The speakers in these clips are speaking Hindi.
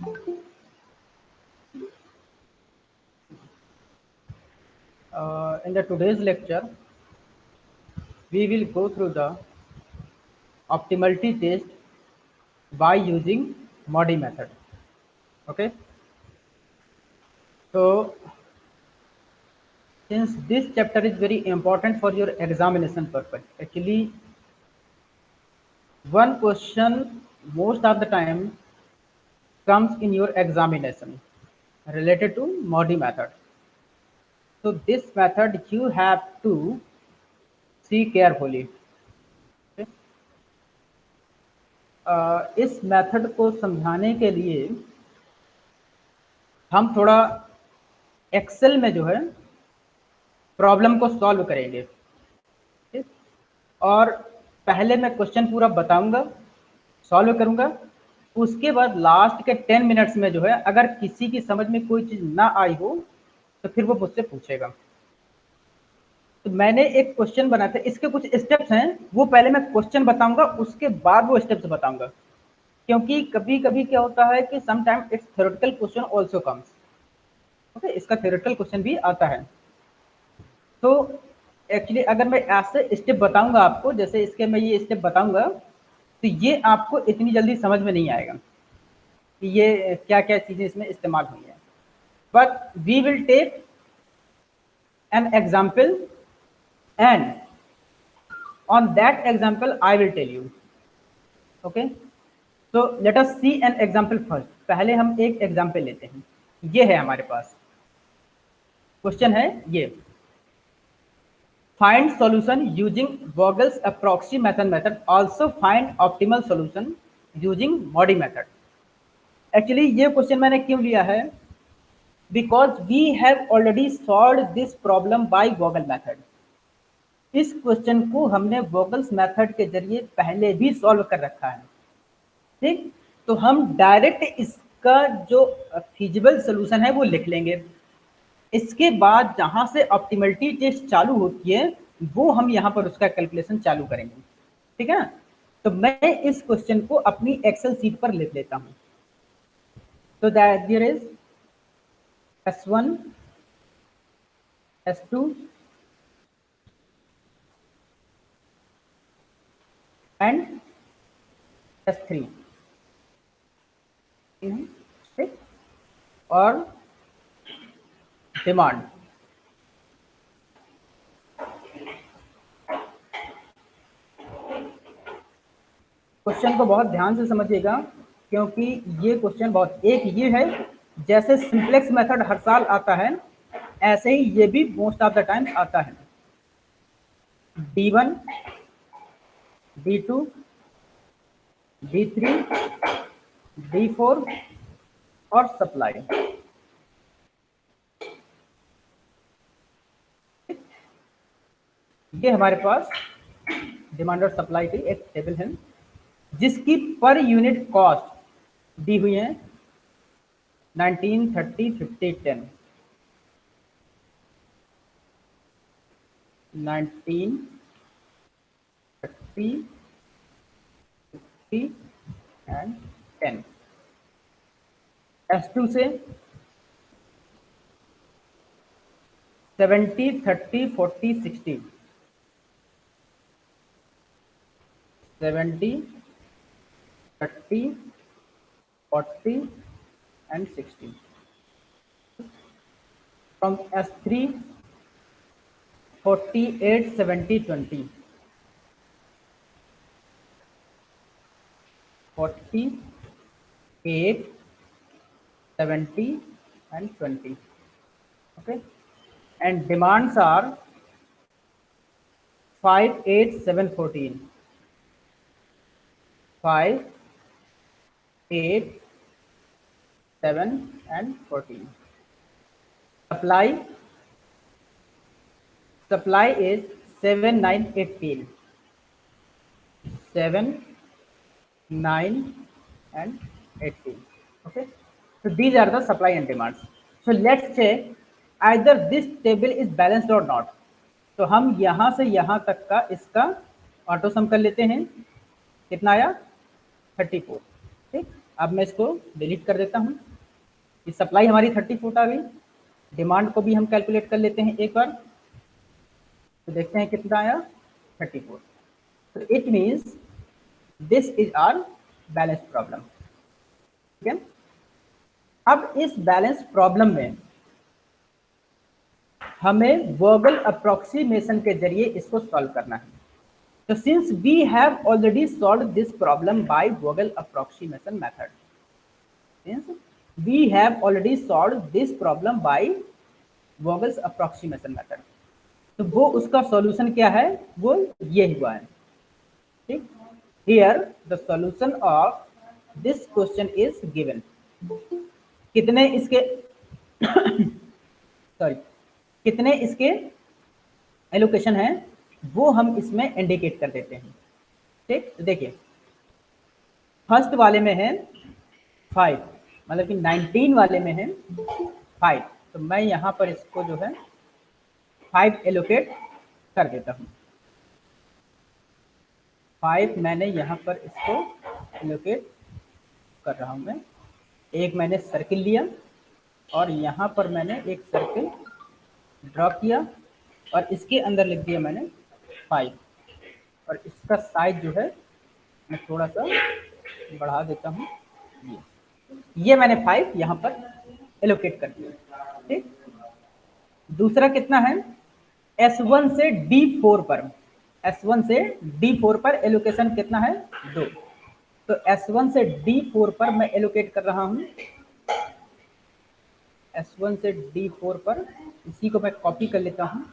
In the today's lecture, we will go through the optimality test by using MODI method. Okay. So, since this chapter is very important for your examination purpose, actually, one question most of the time comes in your examination related to MODI method. So, this method you have to see carefully. Okay? इस मेथड को समझाने के लिए हम थोड़ा एक्सेल में जो है प्रॉब्लम को सॉल्व करेंगे, ठीक? और पहले मैं क्वेश्चन पूरा बताऊंगा, सॉल्व करूंगा, उसके बाद लास्ट के 10 मिनट्स में जो है अगर किसी की समझ में कोई चीज ना आई हो तो फिर वो मुझसे पूछेगा। तो मैंने एक क्वेश्चन बनाया था, इसके कुछ स्टेप्स हैं, वो पहले मैं क्वेश्चन बताऊंगा, उसके बाद वो स्टेप्स बताऊंगा, क्योंकि कभी कभी क्या होता है कि sometime it's theoretical question also comes. Okay, इसका थ्योरेटिकल क्वेश्चन भी आता है। तो एक्चुअली अगर मैं ऐसे स्टेप बताऊंगा आपको, जैसे इसके मैं ये स्टेप बताऊंगा, तो ये आपको इतनी जल्दी समझ में नहीं आएगा कि ये क्या क्या चीजें इसमें इस्तेमाल हुई है। But we will take an example and on that example I will tell you. Okay, तो let us see an example first. पहले हम एक एग्जाम्पल लेते हैं। ये है हमारे पास क्वेश्चन है ये, find solution using Vogel's approximation method, also find optimal solution using MODI method। Actually ये क्वेश्चन मैंने क्यों लिया है, because we have already solved this problem by Vogel method. इस क्वेश्चन को हमने वोगल्स मेथड के जरिए पहले भी सॉल्व कर रखा है, ठीक? तो हम डायरेक्ट इसका जो फिजिबल सोल्यूशन है वो लिख लेंगे। इसके बाद जहां से ऑप्टिमलिटी टेस्ट चालू होती है वो हम यहां पर उसका कैलकुलेशन चालू करेंगे, ठीक है? तो मैं इस क्वेश्चन को अपनी एक्सेल सीट पर लिख लेता हूं। तो that there is S1, S2 and S3, ठीक? और डिमांड। क्वेश्चन को बहुत ध्यान से समझिएगा, क्योंकि ये क्वेश्चन बहुत, एक ये है जैसे सिंप्लेक्स मेथड हर साल आता है, ऐसे ही ये भी मोस्ट ऑफ द टाइम आता है। D1, D2, D3, D4 और सप्लाई। ये हमारे पास डिमांड और सप्लाई की एक टेबल है जिसकी पर यूनिट कॉस्ट दी हुई है 19, 30, 50, 10। 19, 30, 50 एंड 10। S2 से 70, 30, 40, 60। 70, 30, 40 and 60। From S3 48, 70, 20। 48, 70 and 20। Okay, and demands are 5, 8, 7, 14। 5, 8, 7 and 14। Supply is 7, 9, 18। 7, 9 and 18। Okay, so these are the supply and demands। So let's check either this table is balanced or not। तो हम यहां से यहां तक का इसका ऑटो सम कर लेते हैं। कितना आया? 34, ठीक? अब मैं इसको डिलीट कर देता हूँ। ये सप्लाई हमारी 34 आ गई। डिमांड को भी हम कैलकुलेट कर लेते हैं एक बार, तो देखते हैं कितना आया 34। तो it means this is our balance problem. ठीक है, अब इस बैलेंस प्रॉब्लम में हमें वोगल अप्रोक्सीमेशन के जरिए इसको सॉल्व करना है। So since we have already solved this problem by Vogel approximation method, since we have already solved this problem by Vogel's approximation method, तो वो उसका सॉल्यूशन क्या है, वो ये हुआ है। ठीक, here the solution of this question is given। कितने इसके सॉरी कितने इसके एलोकेशन है वो हम इसमें इंडिकेट कर देते हैं। ठीक, तो देखिए फर्स्ट वाले में है 5, मतलब कि 19 वाले में है 5, तो मैं यहाँ पर इसको जो है 5 एलोकेट कर देता हूँ। 5 मैंने यहाँ पर इसको एलोकेट कर रहा हूँ मैं। एक मैंने सर्किल लिया और यहाँ पर मैंने एक सर्किल ड्रॉ किया और इसके अंदर लिख दिया मैंने 5, और इसका साइज जो है मैं थोड़ा सा बढ़ा देता हूँ। ये मैंने 5 यहाँ पर एलोकेट कर दिया। ठीक, दूसरा कितना है, S1 से D4 पर, S1 से D4 पर एलोकेशन कितना है 2, तो S1 से D4 पर मैं एलोकेट कर रहा हूँ। S1 से D4 पर, इसी को मैं कॉपी कर लेता हूँ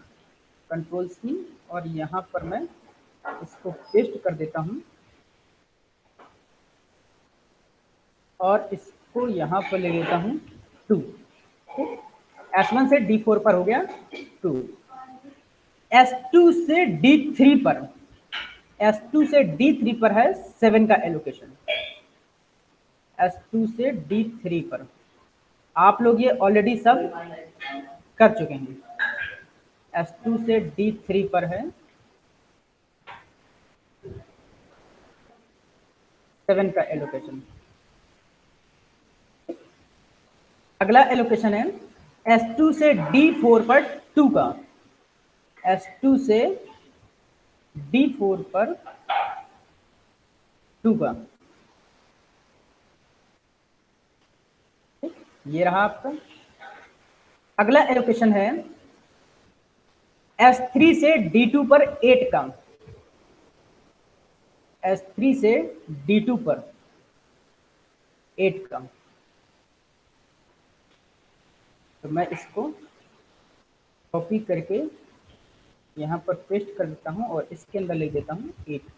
Ctrl+C, और यहाँ पर मैं इसको पेस्ट कर देता हूँ और इसको यहाँ पर ले लेता हूँ 2। S1 से D4 पर हो गया 2। S2 से D3 पर, S2 से D3 पर है 7 का एलोकेशन। S2 से D3 पर आप लोग ये ऑलरेडी सब कर चुके हैं। S2 से D3 पर है 7 का एलोकेशन। अगला एलोकेशन है S2 से D4 पर 2 का, S2 से D4 पर 2 का। ये रहा आपका। अगला एलोकेशन है S3 से D2 पर 8 का, S3 से D2 पर 8 का। तो मैं इसको कॉपी करके यहाँ पर पेस्ट कर देता हूँ और इसके अंदर लिख देता हूँ 8।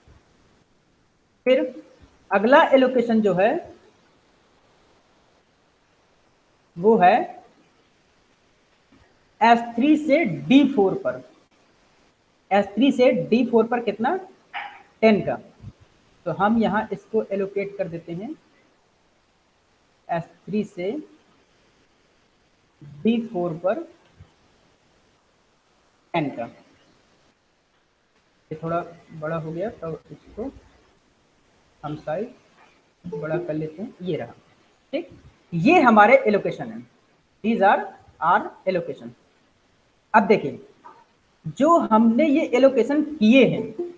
फिर अगला एलोकेशन जो है वो है S3 से D4 पर, S3 से D4 पर कितना 10 का। तो हम यहाँ इसको एलोकेट कर देते हैं S3 से D4 पर 10 का। ये थोड़ा बड़ा हो गया तो इसको हम साइज बड़ा कर लेते हैं, ये रहा। ठीक, ये हमारे एलोकेशन है, दीज आर आर एलोकेशन। अब देखिए जो हमने ये एलोकेशन किए हैं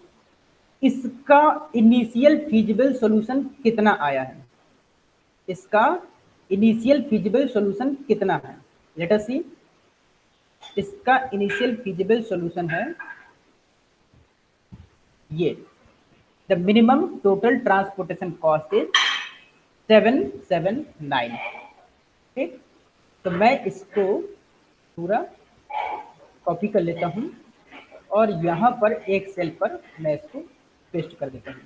इसका इनिशियल फीजिबल सॉल्यूशन कितना आया है, इसका इनिशियल फीजिबल सॉल्यूशन कितना है, लेट अस सी। इसका इनिशियल फीजिबल सॉल्यूशन है ये, the minimum total transportation cost is 779। ठीक, तो मैं इसको पूरा कॉपी कर लेता हूँ और यहाँ पर एक सेल पर मैं इसको पेस्ट कर देता हूँ।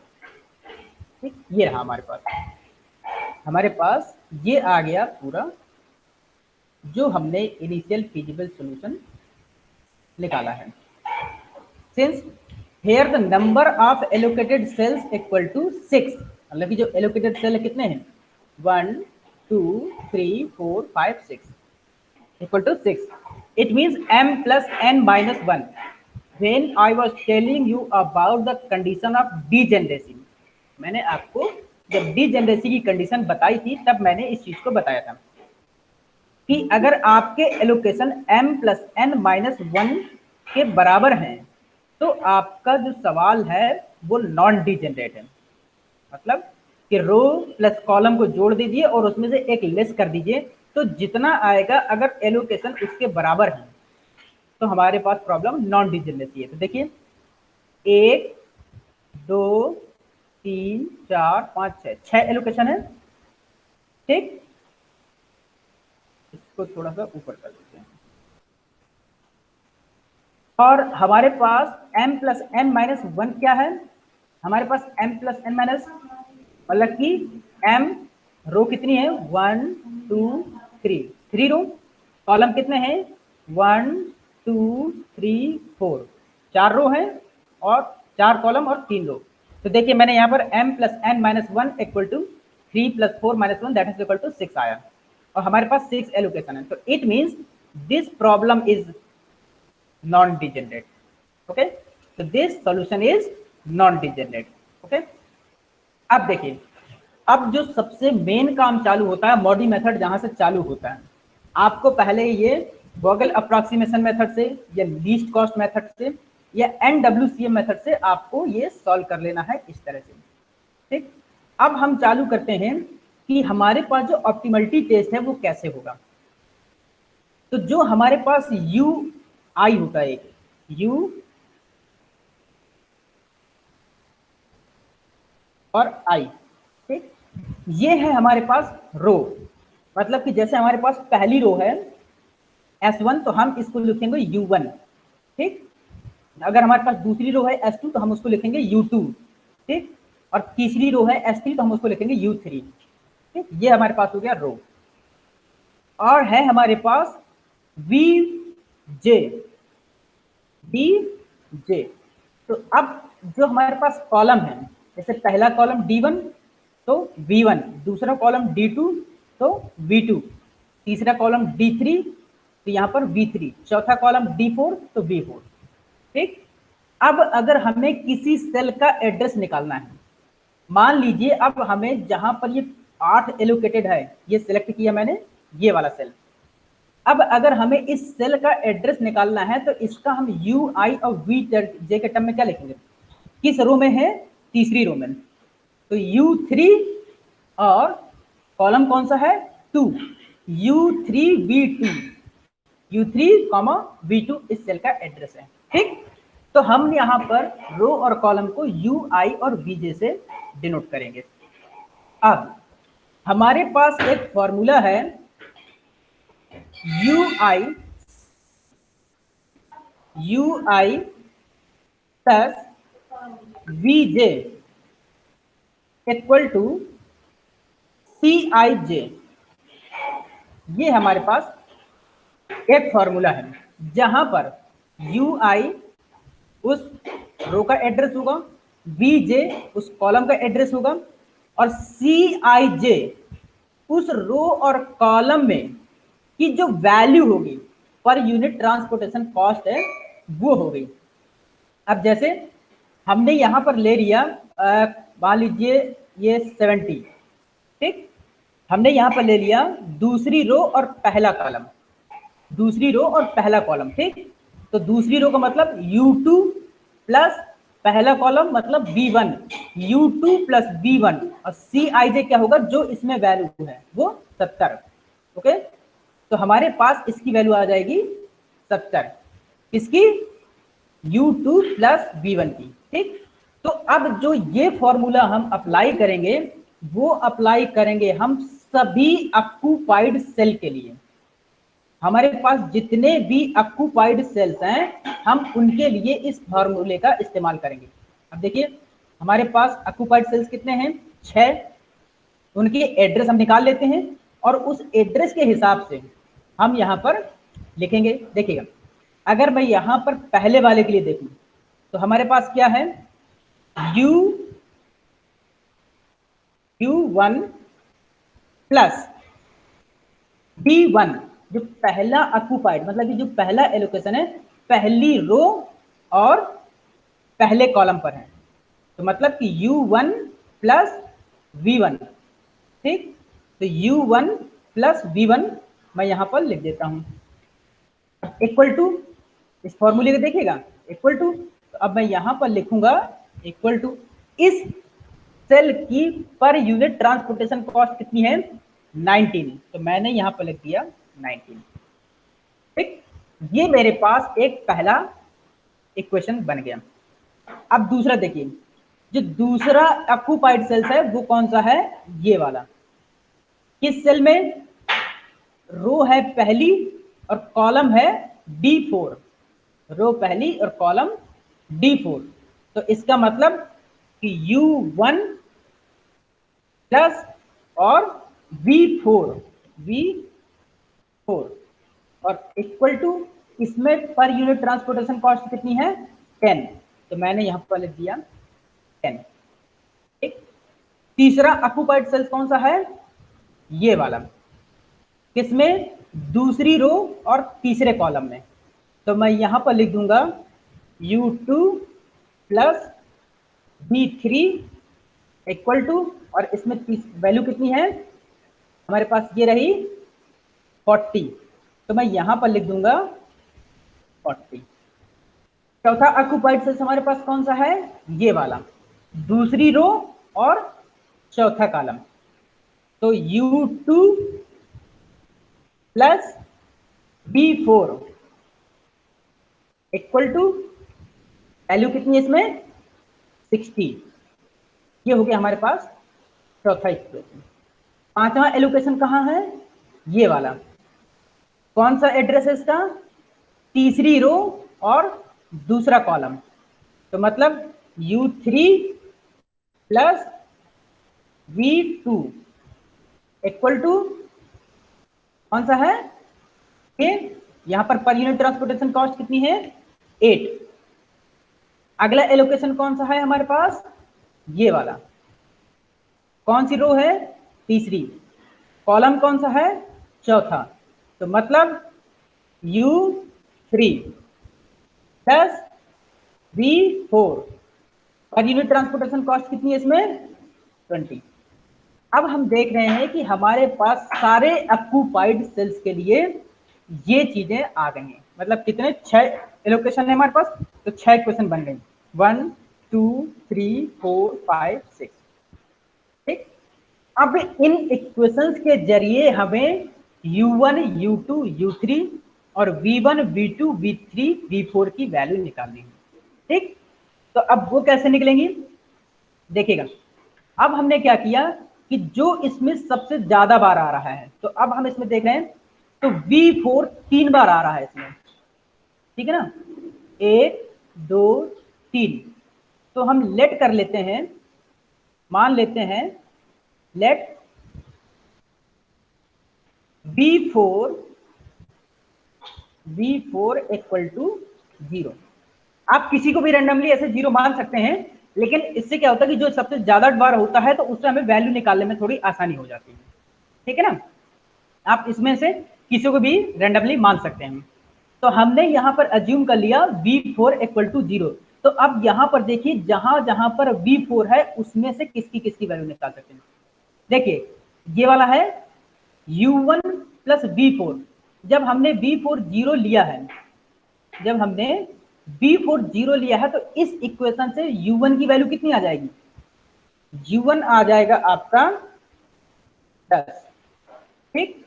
ठीक, ये रहा हमारे पास ये आ गया पूरा जो हमने इनिशियल फीजिबल सॉल्यूशन निकाला है। Since here the number of allocated cells equal to 6, मतलब कि जो allocated cell कितने हैं 1 2 3 4 5 6 equal to 6, it means m plus n minus 1। when I was telling you about the condition of degeneration, मैंने आपको जब डिजेनरेसी की कंडीशन बताई थी तब मैंने इस चीज को बताया था कि अगर आपके एलोकेशन m+n-1 के बराबर हैं तो आपका जो सवाल है वो नॉन डिजेनरेट है। मतलब कि रो प्लस कॉलम को जोड़ दीजिए और उसमें से एक लेस कर दीजिए, तो जितना आएगा अगर एलोकेशन उसके बराबर है तो हमारे पास प्रॉब्लम नॉन डिजेनरेसी है। तो देखिए 1 2 3 4 5 6 6 एलोकेशन है, ठीक। इसको थोड़ा सा ऊपर कर देते हैं और हमारे पास m+n-1 क्या है, हमारे पास m+n- मतलब कि m रो कितनी है 1 2 3 3 रो, कॉलम कितने हैं 1 2 3 4 4 रो है और 4 कॉलम और 3 रो। तो देखिए मैंने यहाँ पर m+n-1 equal to 3 + 4 - 1 that is equal to 6 आया और हमारे पास 6 एलोकेशन है। तो it means this problem is non degenerate. Okay, तो this solution is non degenerate. Okay, अब देखिए अब जो सबसे मेन काम चालू होता है मॉडी मेथड जहां से चालू होता है, आपको पहले ये वोगल अप्रॉक्सीमेशन मेथड से या लीस्ट कॉस्ट मेथड से या NWCM मेथड से आपको ये सॉल्व कर लेना है इस तरह से, ठीक। अब हम चालू करते हैं कि हमारे पास जो ऑप्टिमलिटी टेस्ट है वो कैसे होगा। तो जो हमारे पास यू आई होता है, यू और आई, ठीक, ये है हमारे पास रो। मतलब कि जैसे हमारे पास पहली रो है S1 तो हम इसको लिखेंगे U1, ठीक। अगर हमारे पास दूसरी रो है S2 तो हम उसको लिखेंगे U2, ठीक। और तीसरी रो है S3 तो हम उसको लिखेंगे U3, ठीक। ये हमारे पास हो गया रो। और है हमारे पास VJ, DJ। तो अब जो हमारे पास कॉलम है, जैसे पहला कॉलम D1 तो V1, दूसरा कॉलम D2 तो V2, तीसरा कॉलम D3 तो यहाँ पर V3, चौथा कॉलम D4 तो V4, ठीक। अब अगर हमें किसी सेल का एड्रेस निकालना है, मान लीजिए अब हमें जहां पर ये 8 एलोकेटेड है, ये सिलेक्ट किया मैंने ये वाला सेल। अब अगर हमें इस सेल का एड्रेस निकालना है तो इसका हम यू आई और वी जे के टर्म में क्या लिखेंगे, किस रो में है, तीसरी रो में। तो U3 और कॉलम कौन सा है 2, U3V2, U3, V2 इस सेल का एड्रेस है, ठीक। तो हम यहाँ पर रो और कॉलम को UI और VJ से डिनोट करेंगे। अब हमारे पास एक फॉर्मूला है UI plus VJ equal to CIJ। ये हमारे पास एक फॉर्मूला है जहां पर UI उस रो का एड्रेस होगा, VJ उस कॉलम का एड्रेस होगा और CIJ उस रो और कॉलम में की जो वैल्यू होगी पर यूनिट ट्रांसपोर्टेशन कॉस्ट है वो हो गई। अब जैसे हमने यहां पर ले लिया मान लीजिए ये 70, ठीक। हमने यहां पर ले लिया दूसरी रो और पहला कॉलम, दूसरी रो और पहला कॉलम, ठीक। तो दूसरी रो का मतलब U2 प्लस पहला कॉलम मतलब V1, U2 प्लस V1 और CIJ क्या होगा जो इसमें वैल्यू है वो 70। ओके, तो हमारे पास इसकी वैल्यू आ जाएगी 70, इसकी U2 प्लस V1 की, ठीक। तो अब जो ये फॉर्मूला हम अप्लाई करेंगे वो अप्लाई करेंगे हम सभी ऑक्यूपाइड सेल के लिए। हमारे पास जितने भी ऑक्यूपाइड सेल्स हैं हम उनके लिए इस फॉर्मूले का इस्तेमाल करेंगे। अब देखिए हमारे पास ऑक्यूपाइड सेल्स कितने हैं 6, उनके एड्रेस हम निकाल लेते हैं और उस एड्रेस के हिसाब से हम यहाँ पर लिखेंगे। देखिएगा अगर मैं यहाँ पर पहले वाले के लिए देखूं तो हमारे पास क्या है U1 प्लस D1 जो पहला ऑक्यूपाइड मतलब कि जो पहला एलोकेशन है पहली रो और पहले कॉलम पर है। तो मतलब कि U1 प्लस V1, ठीक। तो U1 प्लस V1 मैं यहाँ पर लिख देता हूँ, इक्वल टू, इस फॉर्मूले को देखिएगा, इक्वल टू, तो अब मैं यहाँ पर लिखूंगा इक्वल टू, इस सेल की पर यूनिट ट्रांसपोर्टेशन कॉस्ट कितनी है, 19, तो मैंने यहाँ पर लिख दिया 19, ठीक। ये मेरे पास एक पहला इक्वेशन बन गया। अब दूसरा देखिए, जो दूसरा ऑक्यूपाइड सेल्स है वो कौन सा है, ये वाला। किस सेल में, रो है पहली और कॉलम है D4, रो पहली और कॉलम D4, तो इसका मतलब कि U1 प्लस और V4 और इक्वल टू, इसमें पर यूनिट ट्रांसपोर्टेशन कॉस्ट कितनी है, 10, तो मैंने यहां पर लिख दिया 10, ठीक। तीसरा ऑक्यूपाइड सेल्स कौन सा है, ये वाला, किसमें, दूसरी रो और तीसरे कॉलम में, तो मैं यहां पर लिख दूंगा U2 plus V3 equal to, और इसमें वैल्यू कितनी है हमारे पास, ये रही 40, तो मैं यहां पर लिख दूंगा 40। चौथा ऑक्यूपाइड सेल्स हमारे पास कौन सा है, ये वाला, दूसरी रो और चौथा कॉलम, तो U2 plus B4 equal to, value कितनी है इसमें, 60, ये हो गया हमारे पास चौथा इक्वेशन। पांचवा एलोकेशन कहाँ है, ये वाला, कौन सा एड्रेस है इसका, तीसरी रो और दूसरा कॉलम, तो मतलब U3 plus V2 equal to, कौन सा है ये, यहां पर यूनिट ट्रांसपोर्टेशन कॉस्ट कितनी है, 8। अगला एलोकेशन कौन सा है हमारे पास, ये वाला, कौन सी रो है, तीसरी, कॉलम कौन सा है, चौथा, तो मतलब U3 plus V4, per unit transportation cost कितनी है इसमें, 20। अब हम देख रहे हैं कि हमारे पास सारे ऑक्यूपाइड सेल्स के लिए ये चीजें आ गई हैं, मतलब कितने, 6 एलोकेशन है हमारे पास, तो 6 इक्वेशन बन गई, 1 2 3 4 5 6, ठीक। अब इन इक्वेशंस के जरिए हमें U1 U2 U3 और V1 V2 V3 V4 की वैल्यू निकालनी है, ठीक। तो अब वो कैसे निकलेंगी, देखिएगा। अब हमने क्या किया कि जो इसमें सबसे ज्यादा बार आ रहा है, तो अब हम इसमें देख रहे हैं, तो V4 3 बार आ रहा है इसमें, ठीक है ना, 1 2 3, तो हम लेट कर लेते हैं, मान लेते हैं, लेट V4 इक्वल टू 0। आप किसी को भी रैंडमली ऐसे 0 मान सकते हैं, लेकिन इससे क्या होता है कि जो सबसे ज्यादा बार होता है तो उससे हमें वैल्यू निकालने में थोड़ी आसानी हो जाती है, ठीक है ना। आप इसमें से किसी को भी रैंडमली मान सकते हैं। तो हमने यहाँ पर अज्यूम कर लिया V4 इक्वल टू 0, तो अब यहाँ पर देखिए, जहां जहां पर V4 है उसमें से किसकी वैल्यू निकाल सकते हैं। देखिए ये वाला है U1 प्लस V4, जब हमने V4 0 लिया है, जब हमने V4 0 लिया है, तो इस इक्वेशन से U1 की वैल्यू कितनी आ जाएगी, U1 आ जाएगा आपका 10, ठीक।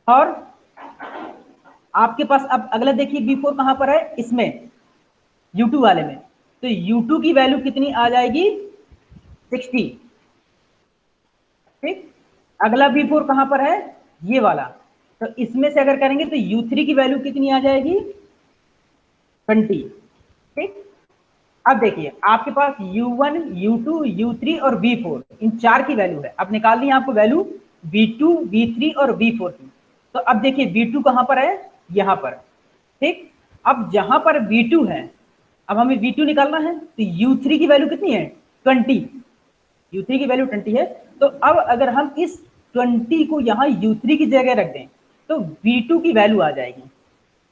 और आपके पास अब अगला देखिए V4 कहां पर है, इसमें U2 वाले में, तो U2 की वैल्यू कितनी आ जाएगी, 60, ठीक। अगला V4 कहां पर है, ये वाला, तो इसमें से अगर करेंगे तो U3 की वैल्यू कितनी आ जाएगी, 20, ठीक। अब देखिए आपके पास U1 U2 U3 और V4, इन 4 की वैल्यू है, अब निकालनी है आपको वैल्यू V2 V3 और V4 की। तो अब देखिए V2 कहां पर है, यहां पर, ठीक। अब जहां पर V2 है, अब हमें V2 निकालना है, तो U3 की वैल्यू कितनी है, 20, U3 की वैल्यू 20 है। तो अब अगर हम इस 20 को यहाँ U3 की जगह रख दें, तो V2 की वैल्यू आ जाएगी,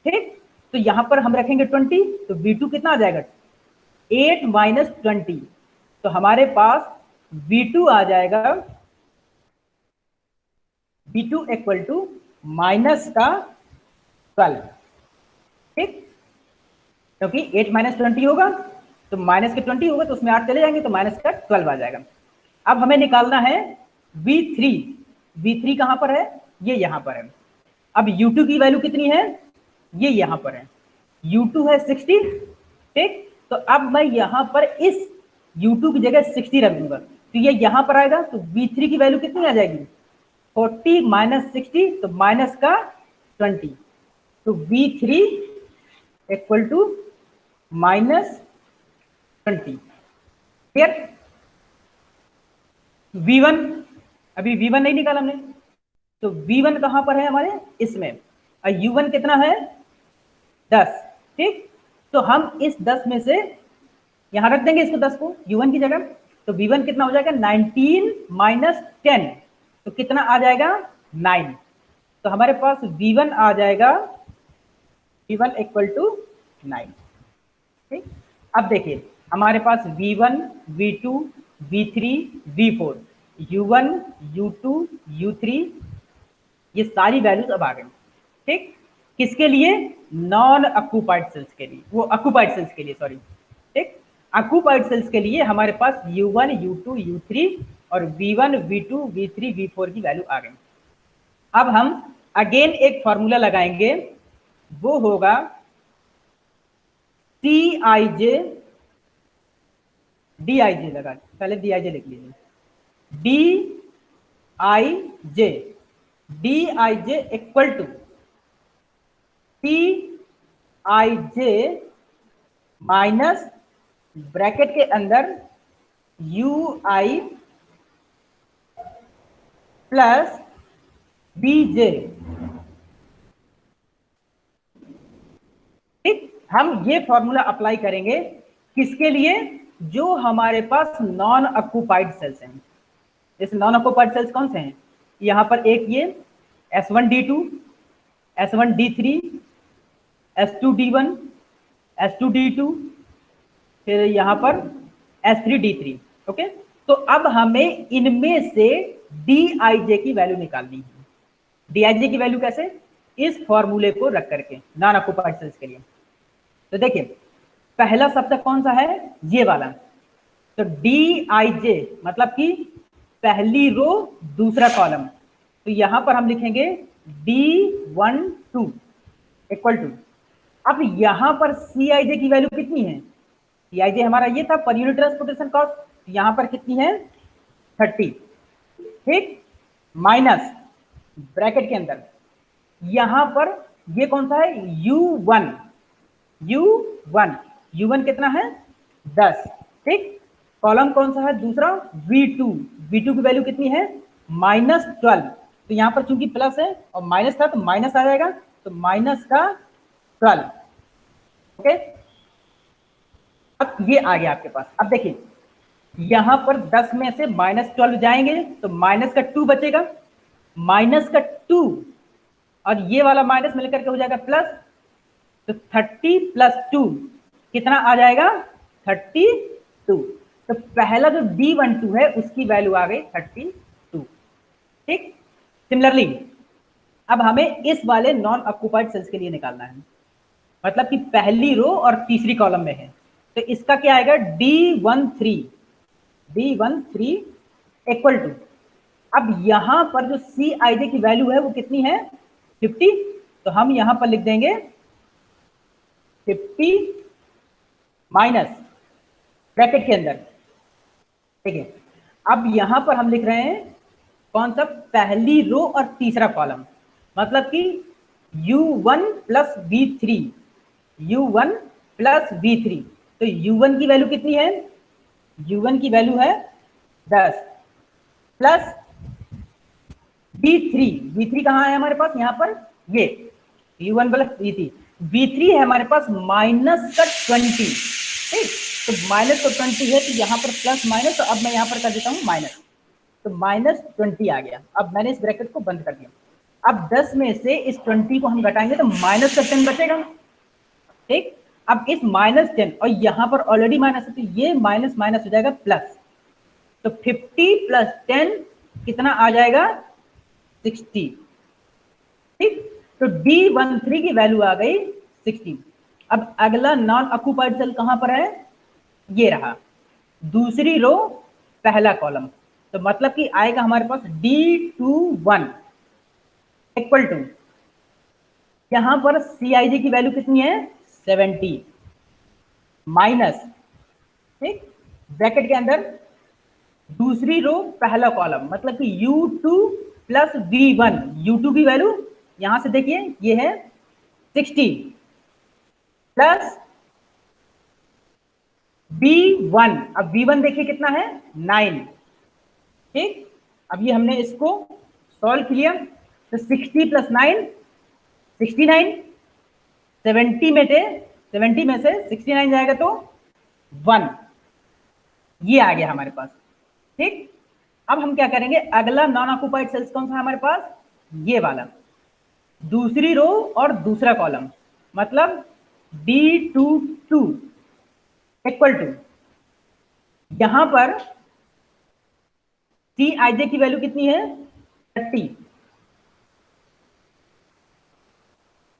ठीक। तो यहां पर हम रखेंगे 20, तो V2 कितना आ जाएगा, 8 माइनस 20, तो हमारे पास V2 आ जाएगा, V2 इक्वल टू माइनस का 12, ठीक, क्योंकि 8 माइनस 20 होगा तो माइनस के 20 होगा तो उसमें 8 चले जाएंगे तो माइनस का 12 आ जाएगा। अब हमें निकालना है V3। V3 कहां पर है, ये यहां पर है। अब U2 की वैल्यू कितनी है, ये यहां पर है, U2 है 60, ठीक, तो अब मैं यहां पर इस U2 की जगह 60 रख दूंगा तो ये यहां पर आएगा, तो V3 की वैल्यू कितनी आ जाएगी, 40 माइनस 60 तो माइनस का 20, तो V3 equal to minus 20। Clear. V1, अभी V1 नहीं निकाला हमने, तो V1 कहां पर है हमारे इसमें, और U1 कितना है 10, ठीक, तो हम इस 10 में से यहां रख देंगे इसको 10 को U1 की जगह, तो V1 कितना हो जाएगा 19 माइनस 10, तो कितना आ जाएगा 9, तो हमारे पास V1 आ जाएगा, V1 इक्वल टू 9, ठीक। अब देखिए हमारे पास V1, V2, V3, V4, U1, U2, U3, ये सारी वैल्यूज अब आ गई, ठीक, किसके लिए, नॉन ऑक्यूपाइड सेल्स के लिए, वो ऑक्यूपाइड सेल्स के लिए, सॉरी, ठीक, ऑक्यूपाइड सेल्स के लिए हमारे पास U1, U2, U3 और V1, V2, V3, V4 की वैल्यू आ गई। अब हम अगेन एक फॉर्मूला लगाएंगे, वो होगा Cij Dij, लगा पहले Dij लिख लीजिए, Dij equal to Cij minus bracket के अंदर Ui प्लस Bj, ठीक, हम ये फॉर्मूला अप्लाई करेंगे किसके लिए, जो हमारे पास नॉन ऑक्यूपाइड सेल्स हैं। जैसे नॉन ऑक्यूपाइड सेल्स कौन से हैं, यहां पर एक ये S1D2, S1D3, S2D1, S2D2, फिर यहां पर S3D3, ओके, तो अब हमें इनमें से Dij की वैल्यू निकालनी है। Dij की वैल्यू कैसे, इस फॉर्मूले को रख करके नॉन ऑक्यूपाइड सेल्स के लिए, तो देखिए पहला शब्द कौन सा है, ये वाला, तो Dij मतलब कि पहली रो दूसरा कॉलम, तो यहां पर हम लिखेंगे D12 इक्वल टू, अब यहां पर Cij की वैल्यू कितनी है, Cij हमारा ये था पर यूनिट ट्रांसपोर्टेशन कॉस्ट, यहां पर कितनी है 30, ठीक, माइनस ब्रैकेट के अंदर यहां पर ये कौन सा है U1, U1 कितना है 10, ठीक, कॉलम कौन सा है दूसरा V2 की वैल्यू कितनी है -12, तो यहां पर चूंकि प्लस है और माइनस था तो माइनस आ जाएगा, तो माइनस का 12, ओके। अब ये आ गया आपके पास। अब देखिए यहां पर 10 में से -12 जाएंगे तो माइनस का 2 बचेगा, माइनस का 2 और ये वाला माइनस मिलकर के हो जाएगा प्लस, तो 30 प्लस 2 कितना आ जाएगा 32, तो पहला जो D12 है उसकी वैल्यू आ गई 32, ठीक। सिमिलरली अब हमें इस वाले नॉन ऑक्यूपाइड सेल्स के लिए निकालना है, मतलब कि पहली रो और तीसरी कॉलम में है, तो इसका क्या आएगा D13 इक्वल टू, अब यहां पर जो Cij की वैल्यू है वो कितनी है 50, तो हम यहां पर लिख देंगे 50 माइनस ब्रैकेट के अंदर, ठीक है। अब यहां पर हम लिख रहे हैं कौन सा, पहली रो और तीसरा कॉलम, मतलब कि U1 plus V3, U1 plus V3, तो U1 की वैल्यू कितनी है, U1 की वैल्यू है 10 प्लस V3 कहां है हमारे पास, यहां पर ये U1 प्लस V3 है हमारे पास माइनस का 20, ठीक, तो माइनस का 20 है तो यहाँ पर प्लस माइनस, तो अब मैं यहाँ पर कर देता हूँ माइनस, तो -20 आ गया। अब मैंने इस ब्रैकेट को बंद कर दिया, अब 10 में से इस 20 को हम घटाएंगे तो माइनस का 10 बचेगा, ठीक। अब इस -10 और यहाँ पर ऑलरेडी माइनस है तो ये माइनस माइनस हो जाएगा प्लस, तो 50 प्लस 10 कितना आ जाएगा 60। ठीक, तो D13 की वैल्यू आ गई 60। अब अगला नॉन ऑक्यूपाइड सेल कहां पर है, ये रहा दूसरी रो पहला कॉलम। तो मतलब कि आएगा हमारे पास D21 इक्वल टू, यहां पर CIJ की वैल्यू कितनी है 70 माइनस, ठीक, ब्रैकेट के अंदर दूसरी रो पहला कॉलम, मतलब कि U2 प्लस V1। U2 की वैल्यू यहां से देखिए ये है 60 प्लस V1। अब V1 देखिए कितना है 9। ठीक, अब ये हमने इसको सॉल्व किया तो 60 प्लस 9 69, 70 में से 69 जाएगा तो 1, ये आ गया हमारे पास। ठीक, अब हम क्या करेंगे, अगला नॉन ऑक्यूपाइड सेल्स कौन सा है हमारे पास, ये वाला दूसरी रो और दूसरा कॉलम, मतलब D22 इक्वल टू, यहां पर CIJ की वैल्यू कितनी है 30,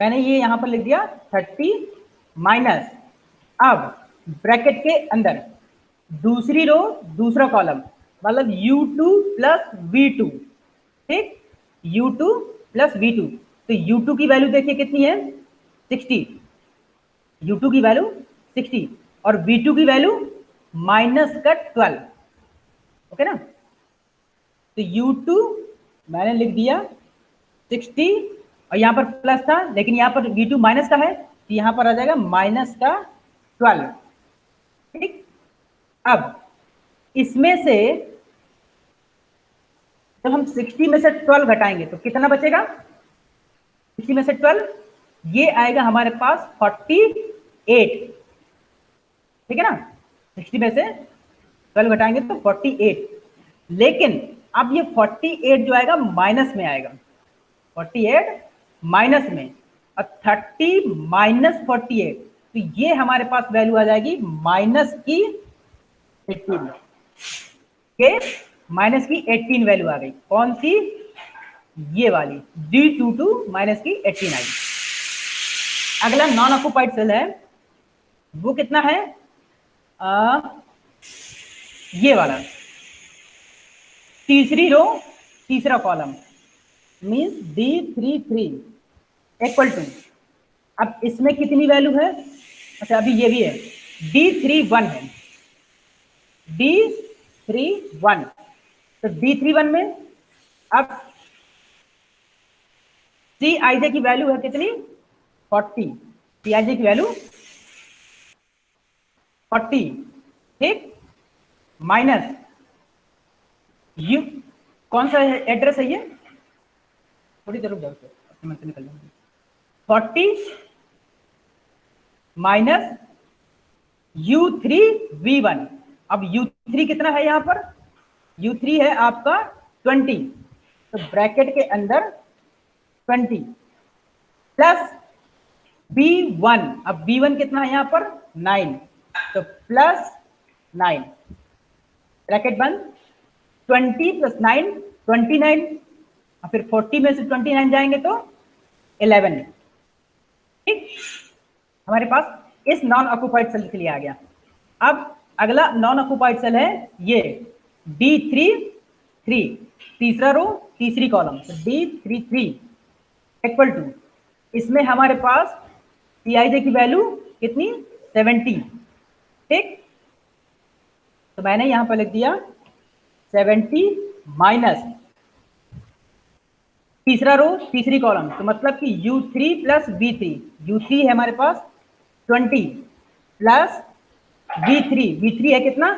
मैंने ये यहां पर लिख दिया 30 माइनस, अब ब्रैकेट के अंदर दूसरी रो दूसरा कॉलम, मतलब U2 प्लस V2। ठीक, U2 प्लस V2, तो U2 की वैल्यू देखिए कितनी है 60, U2 की वैल्यू 60 और V2 की वैल्यू माइनस का 12। ओके ना, तो U2 मैंने लिख दिया 60 और यहां पर प्लस था, लेकिन यहां पर V2 माइनस का है तो यहां पर आ जाएगा माइनस का 12। ठीक, अब इसमें से जब हम 60 में से 12 घटाएंगे तो कितना बचेगा, 60 में से 12 ये आएगा हमारे पास 48। ठीक है ना, 60 में से 12 घटाएंगे तो 48, लेकिन अब ये 48 जो आएगा माइनस में आएगा, 48 माइनस में, और 30 माइनस 48, तो ये हमारे पास वैल्यू आ जाएगी माइनस की 18 के, माइनस की 18 वैल्यू आ गई, कौन सी, ये वाली D22 माइनस की 18 आई। अगला नॉन ऑक्यूपाइड सेल है, वो कितना है ये वाला तीसरी रो तीसरा column, means D33 equal to, अब इसमें कितनी वैल्यू है, अच्छा अभी ये भी है D31 है, D31, तो D31 में अब CIJ की वैल्यू है कितनी 40, CIJ की वैल्यू 40। ठीक, माइनस यू, कौन सा एड्रेस है ये, थोड़ी देर रुक जाओ, अपने मन से निकल जाओ, 40 माइनस U3V1। अब U3 कितना है यहां पर, U3 है आपका 20, तो ब्रैकेट के अंदर 20 प्लस B1, अब B1 कितना है यहां पर 9, तो प्लस 9 ब्रैकेट बंद, 20 प्लस 9 29, और फिर 40 में से 29 जाएंगे तो 11। ठीक, हमारे पास इस नॉन ऑक्यूपाइड सेल के लिए आ गया। अब अगला नॉन ऑक्यूपाइड सेल है ये D33, तीसरा रो तीसरी कॉलम, D33 इक्वल टू, इसमें हमारे पास CIJ की वैल्यू कितनी 70। ठीक, तो मैंने यहां पर लिख दिया 70 माइनस तीसरा रो तीसरी कॉलम, तो मतलब कि U3 प्लस V3, U3 है हमारे पास 20 प्लस V3 है कितना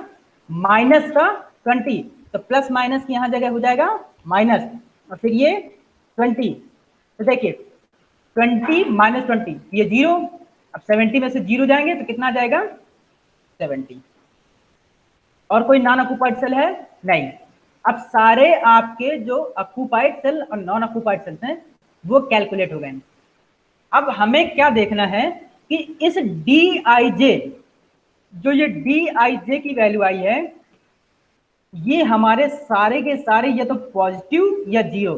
माइनस का 20, तो प्लस माइनस की यहां जगह हो जाएगा माइनस, और फिर ये 20, तो देखिए 20 माइनस 20 ये 0, अब 70 में से 0 जाएंगे तो कितना जाएगा 70। और कोई नॉन ऑक्यूपाइड सेल है नहीं। अब सारे आपके जो ऑक्यूपाइड सेल और नॉन ऑक्यूपाइड सेल्स हैं वो कैलकुलेट हो गए। अब हमें क्या देखना है कि इस DIJ, जो ये DIJ की वैल्यू आई है ये हमारे सारे के सारे या तो पॉजिटिव या जीरो,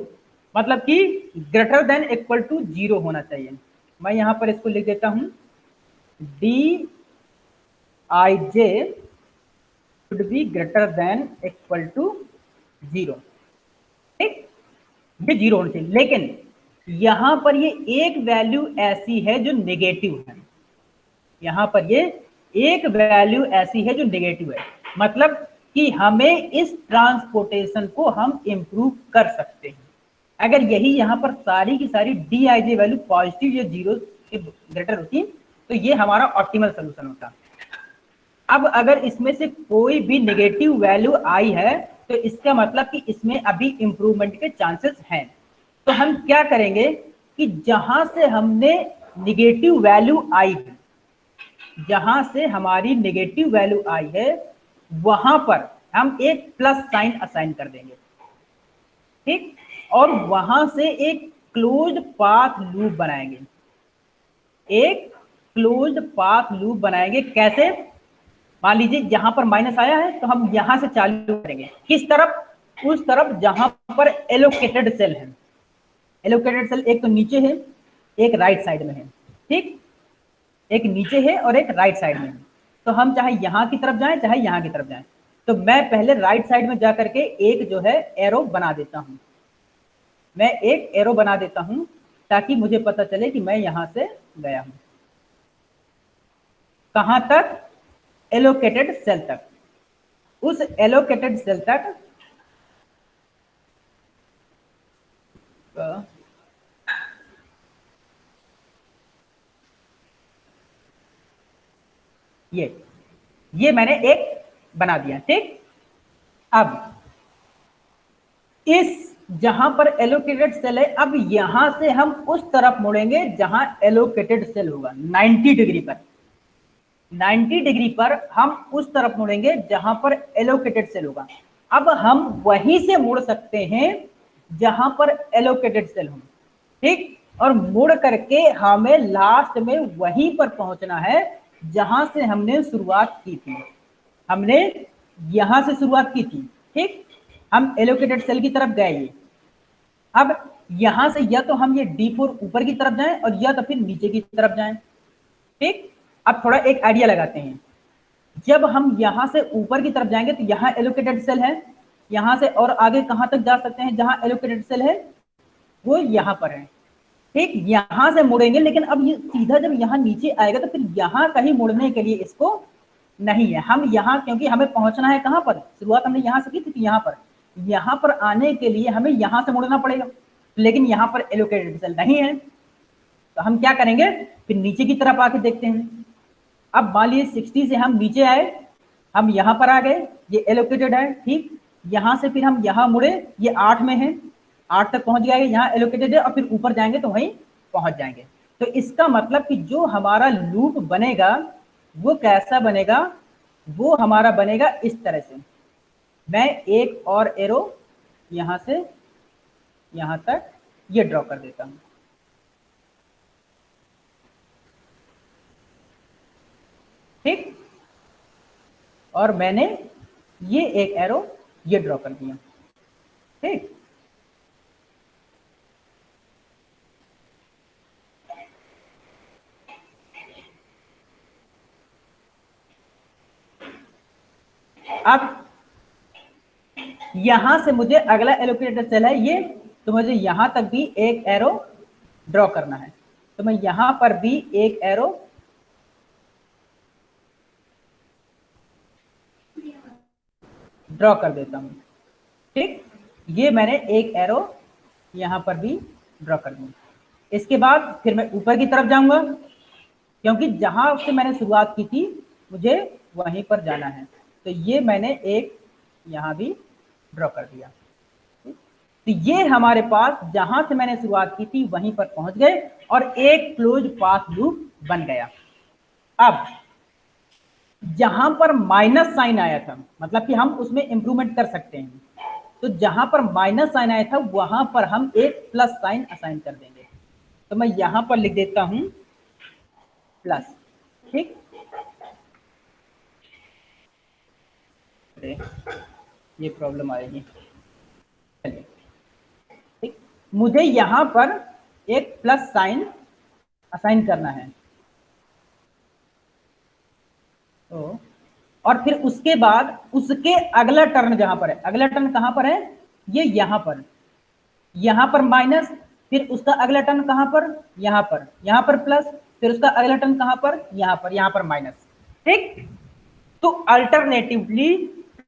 मतलब कि greater than equal to zero होना चाहिए। मैं यहां पर इसको लिख देता हूं, D I J should be greater than equal to zero. ठीक, ये जीरो होना चाहिए, लेकिन यहां पर ये एक वैल्यू ऐसी है जो नेगेटिव है। यहां पर ये एक वैल्यू ऐसी है जो नेगेटिव है, मतलब कि हमें इस ट्रांसपोर्टेशन को हम इंप्रूव कर सकते हैं। अगर यही यहां पर सारी की सारी D I J value positive या जीरो के ग्रेटर होती तो ये हमारा ऑप्टिमल सोल्यूशन होता। अब अगर इसमें से कोई भी नेगेटिव वैल्यू आई है तो इसका मतलब कि इसमें अभी इंप्रूवमेंट के चांसेस हैं। तो हम क्या करेंगे कि जहां से हमने नेगेटिव वैल्यू आई है, जहां से हमारी नेगेटिव वैल्यू आई है, वहां पर हम एक प्लस साइन असाइन कर देंगे। ठीक, और वहां से एक क्लोज्ड पाथ लूप बनाएंगे। एक क्लोज्ड पाथ लूप बनाएंगे। कैसे? मान लीजिए यहां पर माइनस आया है तो हम यहां से चालू करेंगे। किस तरफ? उस तरफ जहां पर एलोकेटेड सेल है। एलोकेटेड सेल एक तो नीचे है, एक राइट साइड में है। ठीक, एक नीचे है और एक राइट साइड में है। तो हम चाहे यहां की तरफ जाएं चाहे यहां की तरफ जाएं। तो मैं पहले राइट साइड में जा करके एक जो है एरो बना देता हूं। मैं एक एरो बना देता हूं ताकि मुझे पता चले कि मैं यहां से गया हूं। कहां तक? एलोकेटेड सेल तक। उस एलोकेटेड सेल तक ये मैंने एक बना दिया। ठीक, अब इस जहां पर एलोकेटेड सेल है, अब यहां से हम उस तरफ मुड़ेंगे जहां एलोकेटेड सेल होगा। 90 डिग्री पर, 90 डिग्री पर हम उस तरफ मुड़ेंगे जहां पर एलोकेटेड सेल होगा। अब हम वहीं से मुड़ सकते हैं जहां पर एलोकेटेड सेल हो। ठीक, और मुड़ करके हमें लास्ट में वहीं पर पहुंचना है जहां से हमने शुरुआत की थी। हमने यहां से शुरुआत की थी। ठीक, हम एलोकेटेड सेल की तरफ गए। अब यहां से या तो हम ये D4 ऊपर की तरफ जाएं और या तो फिर नीचे की तरफ जाएं। ठीक, अब थोड़ा एक आइडिया लगाते हैं। जब हम यहां से ऊपर की तरफ जाएंगे तो यहां एलोकेटेड सेल है। यहां से और आगे कहां तक जा सकते हैं? जहां एलोकेटेड सेल है वो यहां पर है। ठीक, यहां से मुड़ेंगे, लेकिन अब ये सीधा जब यहां नीचे आएगा तो फिर यहां कहीं मुड़ने के लिए इसको नहीं है। हम यहां, क्योंकि हमें पहुंचना है कहां पर? शुरुआत हमने यहां से की थी, यहां पर आने के लिए हमें यहां से मुड़ना पड़ेगा, लेकिन यहां पर एलोकेटेड सेल नहीं है। तो हम क्या करेंगे? फिर नीचे की तरफ आके देखते हैं। अब मान लीजिए 60 से हम नीचे आए, हम यहां पर आ गए, ये एलोकेटेड है। ठीक, यहां से फिर हम यहां मुड़े, ये 8 में है, 8 तक पहुंच जाएंगे, यहाँ एलोकेटेड है, और फिर ऊपर जाएंगे तो वहीं पहुंच जाएंगे। तो इसका मतलब कि जो हमारा लूप बनेगा वो कैसा बनेगा? वो हमारा बनेगा इस तरह से। मैं एक और एरो यहां से यहां तक ये ड्रॉ कर देता हूं। ठीक, और मैंने ये एक एरो ये ड्रॉ कर दिया। ठीक, अब यहां से मुझे अगला एलोकेटेड सेल है ये, तो मुझे यहां तक भी एक एरो ड्रॉ करना है। तो मैं यहां पर भी एक एरो ड्रॉ कर देता हूं। ठीक, ये मैंने एक एरो यहां पर भी ड्रॉ कर दूंगा। इसके बाद फिर मैं ऊपर की तरफ जाऊंगा, क्योंकि जहां से मैंने शुरुआत की थी मुझे वहीं पर जाना है। तो ये मैंने एक यहां भी ड्रॉ कर दिया। तो ये हमारे पास जहां से मैंने शुरुआत की थी वहीं पर पहुंच गए और एक क्लोज पाथ लूप बन गया। अब जहां पर माइनस साइन आया था, मतलब कि हम उसमें इंप्रूवमेंट कर सकते हैं, तो जहां पर माइनस साइन आया था वहां पर हम एक प्लस साइन असाइन कर देंगे। तो मैं यहां पर लिख देता हूं प्लस। ठीक, ये प्रॉब्लम आएगी। चलिए ठीक, मुझे यहाँ पर एक प्लस साइन असाइन करना है, तो और फिर उसके बाद उसके अगला टर्न जहां पर है, अगला टर्न कहां पर है, ये यहां पर माइनस, फिर उसका अगला टर्न कहां पर, यहां पर प्लस, फिर उसका अगला टर्न कहां पर, यहां पर माइनस। ठीक, तो अल्टरनेटिवली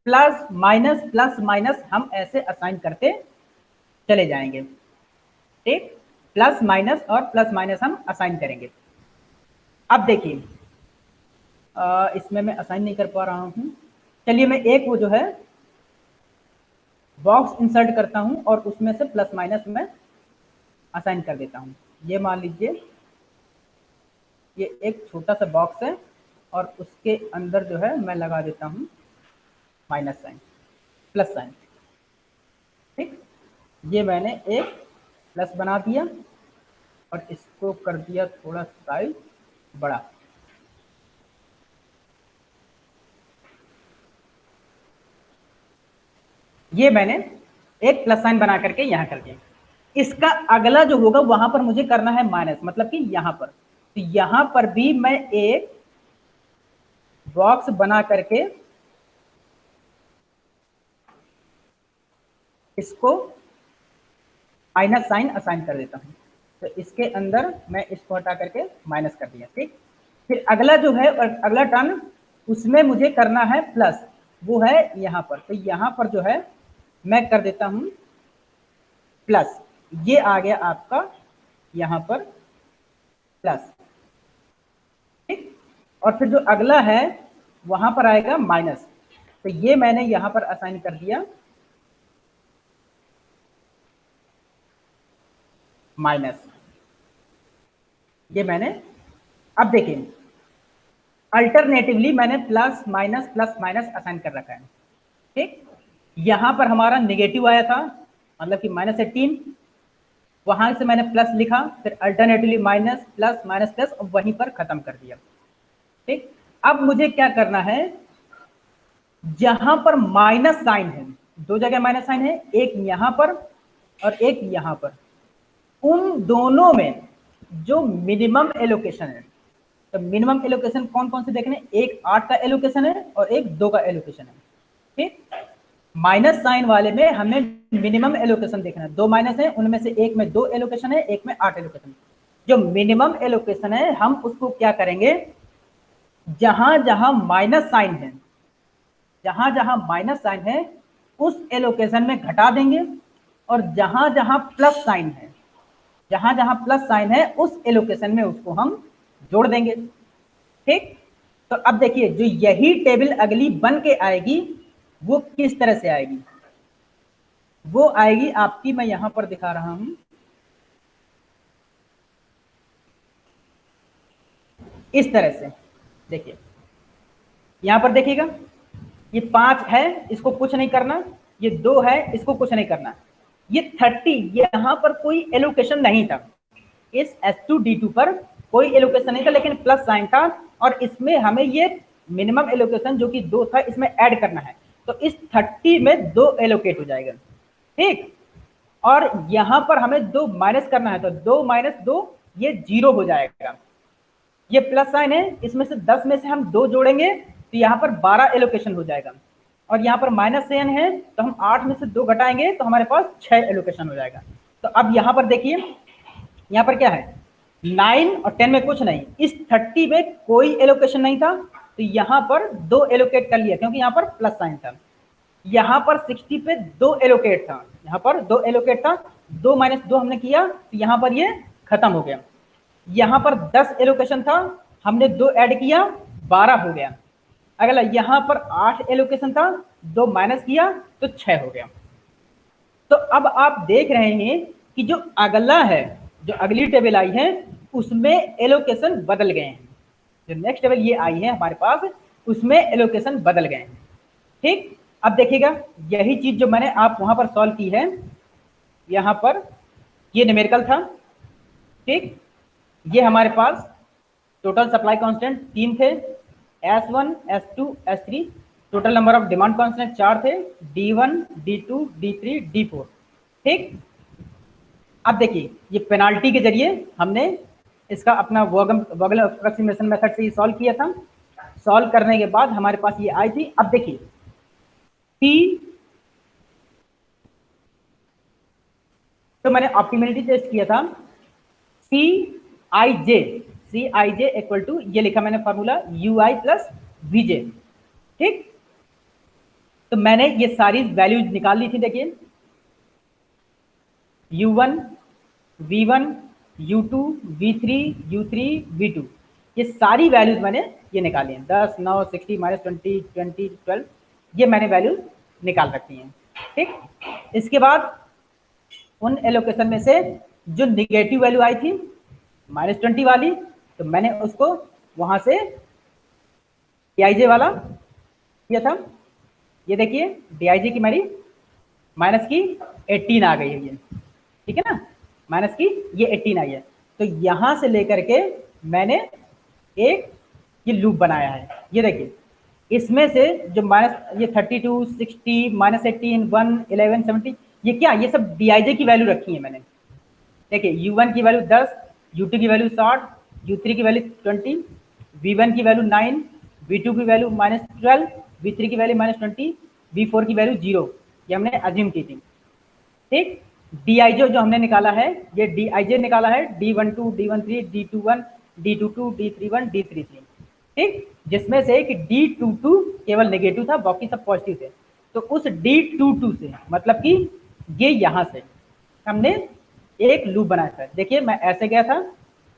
प्लस माइनस हम ऐसे असाइन करते चले जाएंगे। ठीक, प्लस माइनस और प्लस माइनस हम असाइन करेंगे। अब देखिए इसमें मैं असाइन नहीं कर पा रहा हूं, चलिए मैं एक वो जो है बॉक्स इंसर्ट करता हूं और उसमें से प्लस माइनस में असाइन कर देता हूं। ये मान लीजिए ये एक छोटा सा बॉक्स है और उसके अंदर जो है मैं लगा देता हूं माइनस साइन, प्लस साइन। ठीक, ये मैंने एक प्लस बना दिया और इसको कर दिया थोड़ा साइज बड़ा। ये मैंने एक प्लस साइन बना करके यहां कर दिया। इसका अगला जो होगा वहां पर मुझे करना है माइनस, मतलब कि यहां पर, तो यहां पर भी मैं एक बॉक्स बना करके इसको माइनस साइन असाइन कर देता हूं। तो इसके अंदर मैं इसको हटा करके माइनस कर दिया। ठीक, फिर अगला जो है अगला टर्न उसमें मुझे करना है प्लस, वो है यहां पर, तो यहां पर जो है मैं कर देता हूं प्लस। ये आ गया आपका यहां पर प्लस। ठीक, और फिर जो अगला है वहां पर आएगा माइनस, तो ये मैंने यहां पर असाइन कर दिया माइनस। ये मैंने, अब देखिए अल्टरनेटिवली मैंने प्लस माइनस असाइन कर रखा है। ठीक, यहां पर हमारा नेगेटिव आया था, मतलब कि -18, वहां से मैंने प्लस लिखा, फिर अल्टरनेटिवली माइनस प्लस और वहीं पर खत्म कर दिया। ठीक, अब मुझे क्या करना है, जहां पर माइनस साइन है, दो जगह माइनस साइन है, एक यहां पर और एक यहां पर, उन दोनों में जो मिनिमम एलोकेशन है, तो मिनिमम एलोकेशन कौन कौन से देखने, एक 8 का एलोकेशन है और एक 2 का एलोकेशन है। ठीक, माइनस साइन वाले में हमें मिनिमम एलोकेशन देखना है, 2 माइनस है, उनमें से एक में 2 एलोकेशन है, एक में 8 एलोकेशन है। जो मिनिमम एलोकेशन है हम उसको क्या करेंगे, जहां जहां माइनस साइन है, जहां जहां माइनस साइन है उस एलोकेशन में घटा देंगे, और जहां जहां प्लस साइन है, जहां जहां प्लस साइन है उस एलोकेशन में उसको हम जोड़ देंगे। ठीक, तो अब देखिए जो यही टेबल अगली बन के आएगी वो किस तरह से आएगी, वो आएगी आपकी, मैं यहां पर दिखा रहा हूं, इस तरह से। देखिए यहां पर देखिएगा, ये 5 है, इसको कुछ नहीं करना, ये 2 है, इसको कुछ नहीं करना, ये 30, यहां पर कोई एलोकेशन नहीं था, इस S2D2 पर कोई एलोकेशन नहीं था, लेकिन प्लस साइन था, और इसमें हमें ये मिनिमम एलोकेशन जो कि 2 था इसमें ऐड करना है, तो इस 30 में 2 एलोकेट हो जाएगा। ठीक, और यहां पर हमें 2 माइनस करना है, तो 2 माइनस 2 ये 0 हो जाएगा। ये प्लस साइन है, इसमें से 10 में से हम 2 जोड़ेंगे तो यहाँ पर 12 एलोकेशन हो जाएगा, और यहाँ पर माइनस साइन है तो हम 8 में से 2 घटाएंगे तो हमारे पास 6 एलोकेशन हो जाएगा। तो अब यहाँ पर देखिए, यहाँ पर क्या है, 9 और 10 में कुछ नहीं, इस 30 में कोई एलोकेशन नहीं था, तो यहाँ पर 2 एलोकेट कर लिया क्योंकि यहाँ पर प्लस साइन था। यहाँ पर 60 पे 2 एलोकेट था, यहाँ पर 2 एलोकेट था, 2 माइनस 2 हमने किया तो यहाँ पर ये खत्म हो गया। यहाँ पर 10 एलोकेशन था, हमने 2 ऐड किया, 12 हो गया। अगला यहाँ पर 8 एलोकेशन था, 2 माइनस किया तो 6 हो गया। तो अब आप देख रहे हैं कि जो अगला है, जो अगली टेबल आई है उसमें एलोकेशन बदल गए हैं, जो नेक्स्ट टेबल ये आई है हमारे पास उसमें एलोकेशन बदल गए हैं। ठीक, अब देखिएगा यही चीज जो मैंने आप वहां पर सॉल्व की है, यहां पर ये न्यूमेरिकल था। ठीक, ये हमारे पास टोटल सप्लाई कांस्टेंट 3 थे, S1 S2 S3, total number of demand constant 4 थे, D1, D2, D3, D4। ठीक, अब देखिए ये पेनाल्टी के जरिए हमने इसका अपना वोगल अप्रोक्सीमेशन मेथड से ही सॉल्व किया था। सॉल्व करने के बाद हमारे पास ये आई थी। अब देखिए P, तो मैंने ऑप्टिमलिटी टेस्ट किया था, सी आई जे इक्वल टू, ये लिखा मैंने फॉर्मूला UI प्लस VJ। ठीक, तो मैंने ये सारी वैल्यूज निकाल ली थी। देखिए U1, V1, U2, V3, U3, V2, ये सारी वैल्यूज मैंने ये निकाली हैं। 10, 9, 60, -20, 20, 12, ये मैंने वैल्यूज निकाल रखी हैं। ठीक, इसके बाद उन एलोकेशन में से जो निगेटिव वैल्यू आई थी -20 वाली, तो मैंने उसको वहां से DIJ वाला किया था। ये देखिए DIJ की मेरी माइनस की 18 आ गई है ये, ठीक है ना, माइनस की ये 18 आई है। तो यहां से लेकर के मैंने एक ये लूप बनाया है। ये देखिए इसमें से जो माइनस ये 32, 60, -18, 1, 11, 70, ये क्या, ये सब DIJ की वैल्यू रखी है मैंने। देखिए U1 की वैल्यू 10, U2 की वैल्यू 60, U3 की वैल्यू 20, V1 की वैल्यू 9, V2 की वैल्यू -12, V3 की वैल्यू -20, V4 की वैल्यू 0, ये हमने अज्यूम की थी। ठीक, DIJ जो हमने निकाला है, ये DIJ निकाला है D12, D13, D21, D22, D31, D33। ठीक, जिसमें से कि D22 केवल नेगेटिव था, बाकी सब पॉजिटिव थे। तो उस D22 से मतलब कि ये यहां से हमने एक लूप बनाया था। देखिए मैं ऐसे गया था,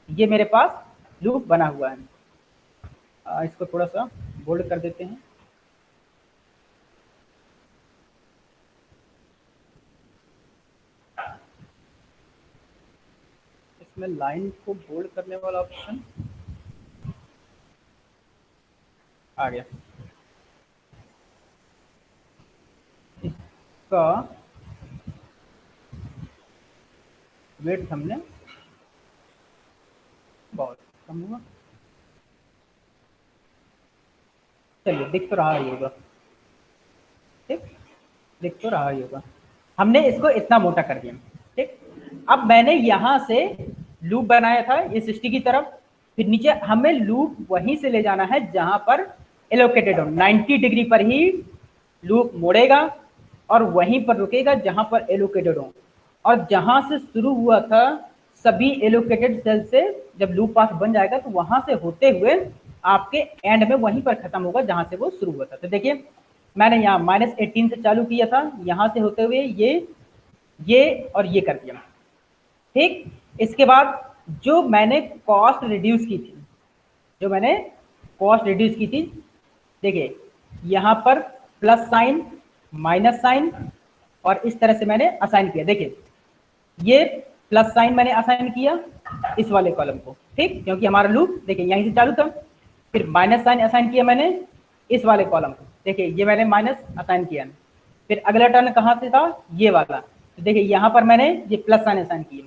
ये मेरे पास लूप बना हुआ है। इसको थोड़ा सा बोल्ड कर देते हैं। इसमें लाइन को बोल्ड करने वाला ऑप्शन आ गया। इसका वेट हमने बहुत कम हुआ, चलिए दिख तो रहा ही होगा। ठीक, दिख तो रहा ही होगा। हमने इसको इतना मोटा कर दिया। ठीक, अब मैंने यहां से लूप बनाया था ये 60 की तरफ, फिर नीचे हमें लूप वहीं से ले जाना है जहां पर एलोकेटेड हो। 90 डिग्री पर ही लूप मोड़ेगा और वहीं पर रुकेगा जहां पर एलोकेटेड हो। और जहां से शुरू हुआ था सभी एलोकेटेड सेल से जब लूप पाथ बन जाएगा तो वहां से होते हुए आपके एंड में वहीं पर खत्म होगा जहां से वो शुरू हुआ था। तो देखिए मैंने यहाँ -18 से चालू किया था, यहां से होते हुए ये और ये कर दिया। ठीक, इसके बाद जो मैंने कॉस्ट रिड्यूस की थी, जो मैंने कॉस्ट रिड्यूस की थी, देखिए यहाँ पर प्लस साइन, माइनस साइन और इस तरह से मैंने असाइन किया। देखिए ये प्लस साइन मैंने असाइन किया इस वाले कॉलम को, ठीक, क्योंकि हमारा लूप देखिए यहीं से चालू था। फिर माइनस साइन असाइन किया मैंने इस वाले कॉलम को, देखिए ये मैंने माइनस असाइन किया। फिर अगला टर्न कहाँ से था, ये वाला, तो देखिए यहाँ पर मैंने ये प्लस साइन असाइन किया।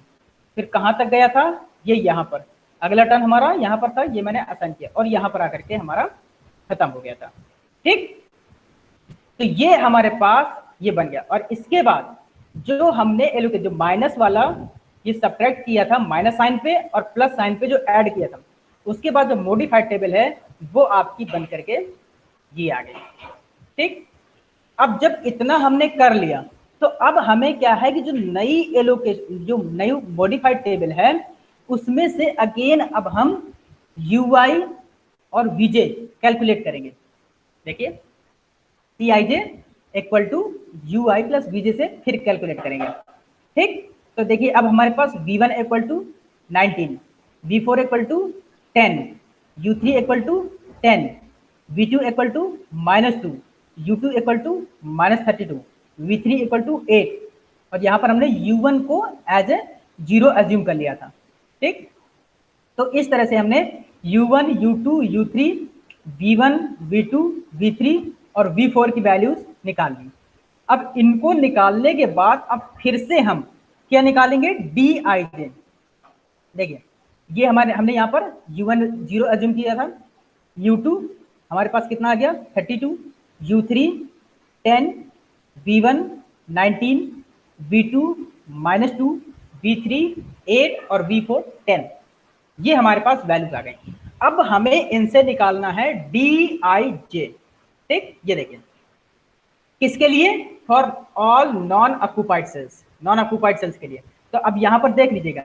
फिर कहाँ तक गया था, ये यहाँ पर, अगला टर्न हमारा यहाँ पर था, ये मैंने असाइन किया और यहाँ पर आकर के हमारा खत्म हो गया था। ठीक, तो ये हमारे पास ये बन गया। और इसके बाद जो हमने एलोकेट जो माइनस वाला ये सब्ट्रैक्ट किया था माइनस साइन पे और प्लस साइन पे जो ऐड किया था, उसके बाद जो मॉडिफाइड टेबल है वो आपकी बन करके ये आ गई। ठीक, अब जब इतना हमने कर लिया तो अब हमें क्या है कि जो नई एलोकेशन जो नई मॉडिफाइड टेबल है उसमें से अगेन अब हम UI और VJ कैलकुलेट करेंगे। देखिए CIJ equal to UI plus VJ से फिर कैलकुलेट करेंगे। ठीक, तो देखिए अब हमारे पास V1 equal to 19, V4 equal to 10, U3 equal to 10, V2 equal to -2, U2 equal to -32, V3 equal to 8 और यहाँ पर हमने U1 को एज ए 0 एज्यूम कर लिया था। ठीक, तो इस तरह से हमने U1, U2, U3, V1, V2, V3 और V4 की वैल्यूज निकाल ली। अब इनको निकालने के बाद अब फिर से हम क्या निकालेंगे, DIJ। देखिए ये हमने यहाँ पर U1 0 एज्यूम किया था, U2 हमारे पास कितना आ गया 32, U3 10, V1 19, V2 -2, V3 8 और V4 10। ये हमारे पास वैल्यूज आ गई। अब हमें इनसे निकालना है DIJ। ठीक, ये देखिए किसके लिए, for all non occupied cells, non occupied cells के लिए। तो अब यहां पर देख लीजिएगा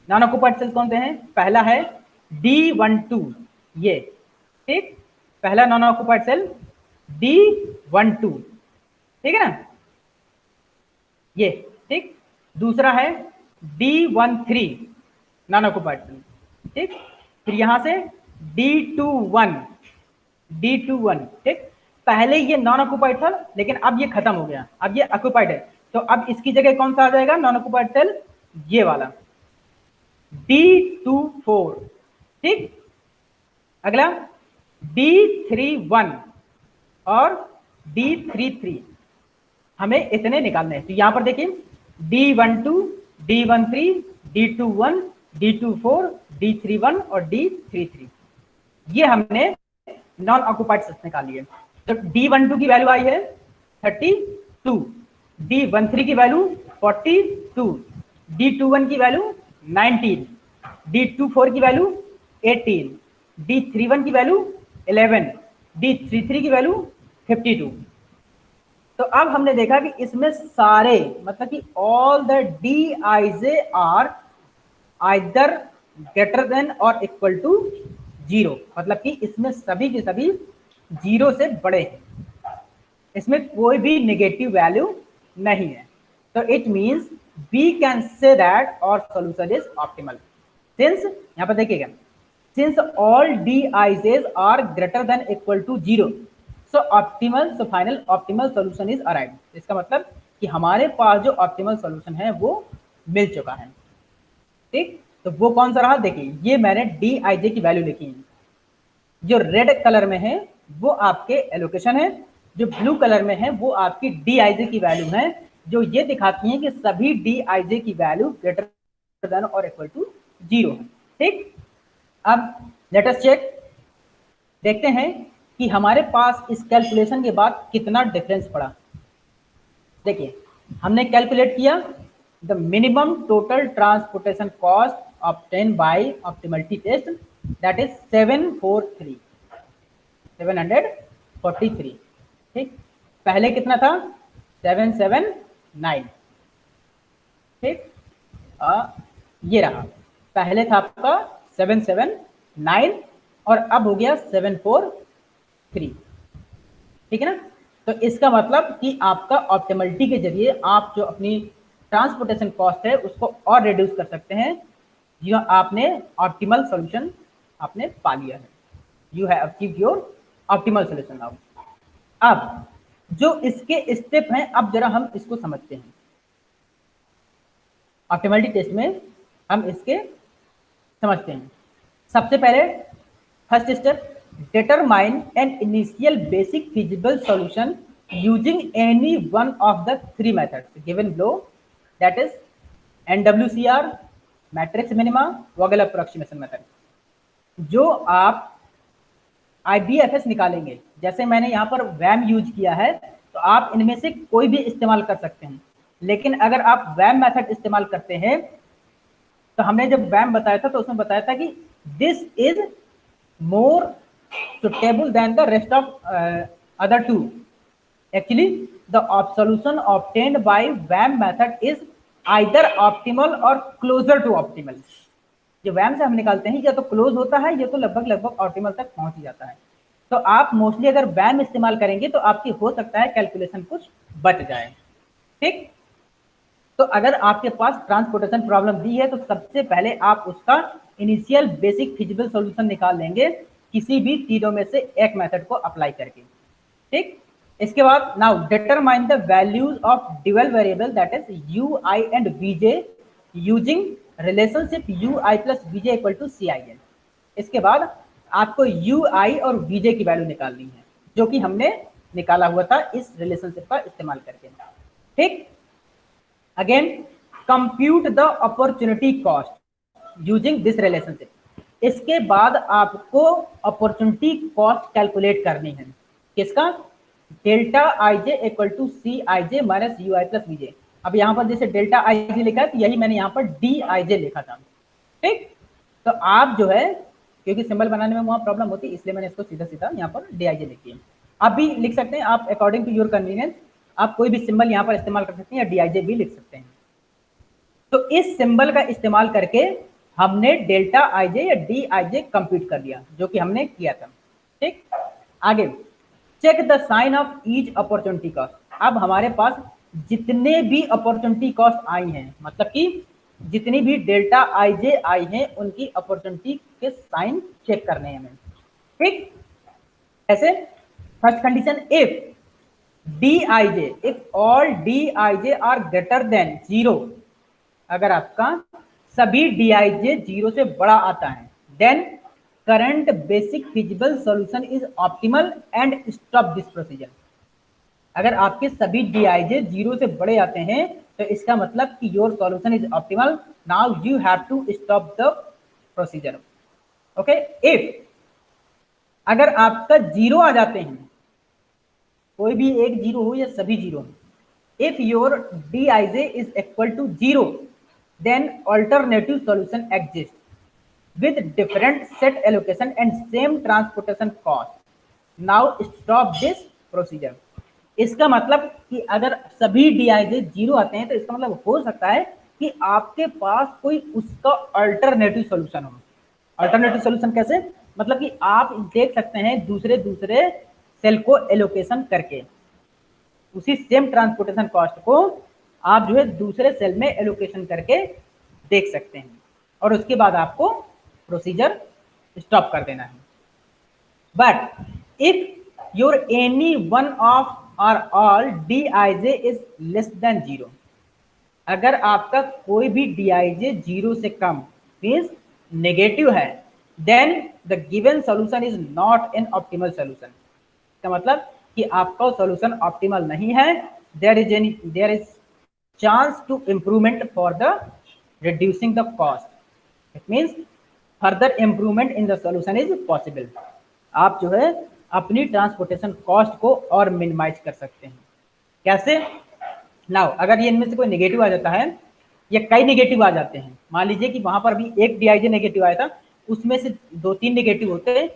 नॉन ऑक्यूपाइड सेल्स कौन से हैं। पहला है D12, ये ठीक, पहला नॉन ऑक्यूपाइड सेल D12, ठीक है ना, ये ठीक। दूसरा है D13 नॉन ऑक्यूपाइड सेल, ठीक। फिर यहां से D21, D21, ठीक। पहले ये नॉन ऑक्यूपाइड था लेकिन अब ये खत्म हो गया, अब ये ऑक्यूपाइड है। तो अब इसकी जगह कौन सा आ जाएगा नॉन ऑक्यूपाइड सेल, ये वाला D24, ठीक। अगला D31 और D33, हमें इतने निकालने हैं। तो यहां पर देखिए D12, D13, D21, D24, D31 और D33, ये हमने नॉन ऑक्यूपाइड सेल्स निकाली है। तो D12 की वैल्यू आई है 32, D13 की वैल्यू 42, D21 की वैल्यू 19, D24 की वैल्यू 18, D31 की वैल्यू 11, D33 की वैल्यू 52। तो अब हमने देखा कि इसमें सारे मतलब कि all the DIJ are either greater than और इक्वल टू 0, मतलब कि इसमें सभी के सभी 0 से बड़े हैं, इसमें कोई भी नेगेटिव वैल्यू नहीं है। तो it means we can say that our solution is optimal since, यहां पर देखिएगा, since all DIJs are greater than equal to 0, so optimal, so final optimal solution is arrived. इसका मतलब कि हमारे पास जो ऑप्टिमल सॉल्यूशन है वो मिल चुका है, ठीक। तो वो कौन सा रहा, देखिए ये मैंने DIJ की वैल्यू लिखी है, जो रेड कलर में है वो आपके एलोकेशन है, जो ब्लू कलर में है वो आपकी DIJ की वैल्यू है, जो ये दिखाती है कि सभी DIJ की वैल्यू ग्रेटर देन और इक्वल टू 0 है, ठीक। अब लेट अस चेक, देखते हैं कि हमारे पास इस कैलकुलेशन के बाद कितना डिफरेंस पड़ा। देखिए हमने कैलकुलेट किया the minimum total transportation cost obtain by optimality test, that is 743, ठीक। पहले कितना था 779, ठीक। ये रहा, पहले था आपका 779 और अब हो गया 743, ठीक है ना। तो इसका मतलब कि आपका ऑप्टिमलिटी के जरिए आप जो अपनी ट्रांसपोर्टेशन कॉस्ट है उसको और रिड्यूस कर सकते हैं, जो आपने ऑप्टिमल सॉल्यूशन आपने पा लिया है, you have achieved your optimal solution now. अब जो इसके स्टेप हैं, अब जरा हम इसको समझते हैं। ऑप्टिमलिटी टेस्ट में हम इसके समझते हैं। सबसे पहले first step, determine an initial basic feasible solution using any one of the three methods given below, that is NWCR, matrix minima, Vogel approximation method। जो आप IBFS निकालेंगे, जैसे मैंने यहाँ पर वैम यूज किया है, तो आप इनमें से कोई भी इस्तेमाल कर सकते हैं, लेकिन अगर आप वैम मेथड इस्तेमाल करते हैं, तो हमने जब वैम बताया था तो उसमें बताया था कि this is more suitable than the rest of other two. Actually, the solution obtained by WAM method is either optimal or closer to optimal। जो WAM से हम निकालते हैं या तो क्लोज होता है या तो लगभग ऑप्टिमल तक पहुंच ही जाता है। तो आप मोस्टली अगर WAM इस्तेमाल करेंगे तो आपकी हो सकता है कैलकुलेशन कुछ बच जाए, ठीक। तो अगर आपके पास ट्रांसपोर्टेशन प्रॉब्लम दी है तो सबसे पहले आप उसका इनिशियल बेसिक फिजिबल सॉल्यूशन निकाल लेंगे किसी भी तीनों में से एक मेथड को अप्लाई करके, ठीक। इसके बाद now determine the values of dual variable, that is UI and VJ using relationship UI plus VJ equal to CIN। इसके बाद आपको UI और VJ की वैल्यू निकालनी है, जो कि हमने निकाला हुआ था इस रिलेशनशिप का इस्तेमाल करके, ठीक। Again compute the opportunity cost using this relationship. इसके बाद आपको अपॉर्चुनिटी कॉस्ट कैलकुलेट करनी है, किसका, delta I J equal to C I J minus U I plus V J. अब यहाँ पर जैसे डेल्टा आई जे लिखा है तो यही मैंने यहाँ पर डी आई जे लिखा था, ठीक। तो आप जो है, क्योंकि सिंबल बनाने में वहाँ प्रॉब्लम होती है इसलिए मैंने इसको सीधा सीधा यहाँ पर डी आई जे लिखी है। आप भी लिख सकते हैं, आप अकॉर्डिंग टू योर कन्वीनियंस आप कोई भी सिंबल यहाँ पर इस्तेमाल कर सकते हैं या डी आई जे भी लिख सकते हैं। तो इस सिंबल का इस्तेमाल करके हमने डेल्टा आई जे या डी आई जे कंप्यूट कर लिया, जो कि हमने किया था, ठीक। आगे check the sign of each opportunity cost. अब हमारे पास जितने भी अपॉर्चुनिटी कॉस्ट आई हैं, मतलब कि जितनी भी डेल्टा आई जे आई हैं उनकी अपॉर्चुनिटी के साइन चेक करने हैं हमें, ठीक। ऐसे first condition, if D I J, if all D I J are greater then zero, अगर आपका सभी डी आई जे जीरो से बड़ा आता है, then current basic feasible solution is optimal and stop this procedure. अगर आपके सभी डी आई जे जीरो से बड़े आते हैं तो इसका मतलब कि your solution is optimal, now you have to stop the procedure, okay. If अगर आपका जीरो आ जाते हैं, कोई भी एक जीरो हो या सभी zero, if your D I J is equal to zero, then alternative solution exists with different set allocation and same transportation cost. Now stop this procedure. इसका मतलब कि अगर सभी डीआईजे जीरो आते हैं तो इसका मतलब हो सकता है कि आपके पास कोई उसका अल्टरनेटिव सॉल्यूशन हो। अल्टरनेटिव सॉल्यूशन कैसे, मतलब कि आप देख सकते हैं दूसरे दूसरे सेल को एलोकेशन करके उसी सेम ट्रांसपोर्टेशन कॉस्ट को आप जो है दूसरे सेल में एलोकेशन करके देख सकते हैं और उसके बाद आपको प्रोसीजर स्टॉप कर देना है। But if your any one of or all D I J is less than zero, अगर आपका कोई भी डी आई जे जीरो से कम मीन्स नेगेटिव है, then the given solution is not an optimal solution. इसका मतलब कि आपका सॉल्यूशन ऑप्टिमल नहीं है, there is chance to improvement for the reducing the cost. It means further improvement in the solution is possible. आप जो है अपनी ट्रांसपोर्टेशन कॉस्ट को और मिनिमाइज कर सकते हैं। कैसे? नाउ अगर ये इनमें से कोई नेगेटिव आ जाता है या कई नेगेटिव आ जाते हैं, मान लीजिए कि वहां पर भी एक डीआईजे नेगेटिव आया था, उसमें से 2-3 नेगेटिव होते हैं,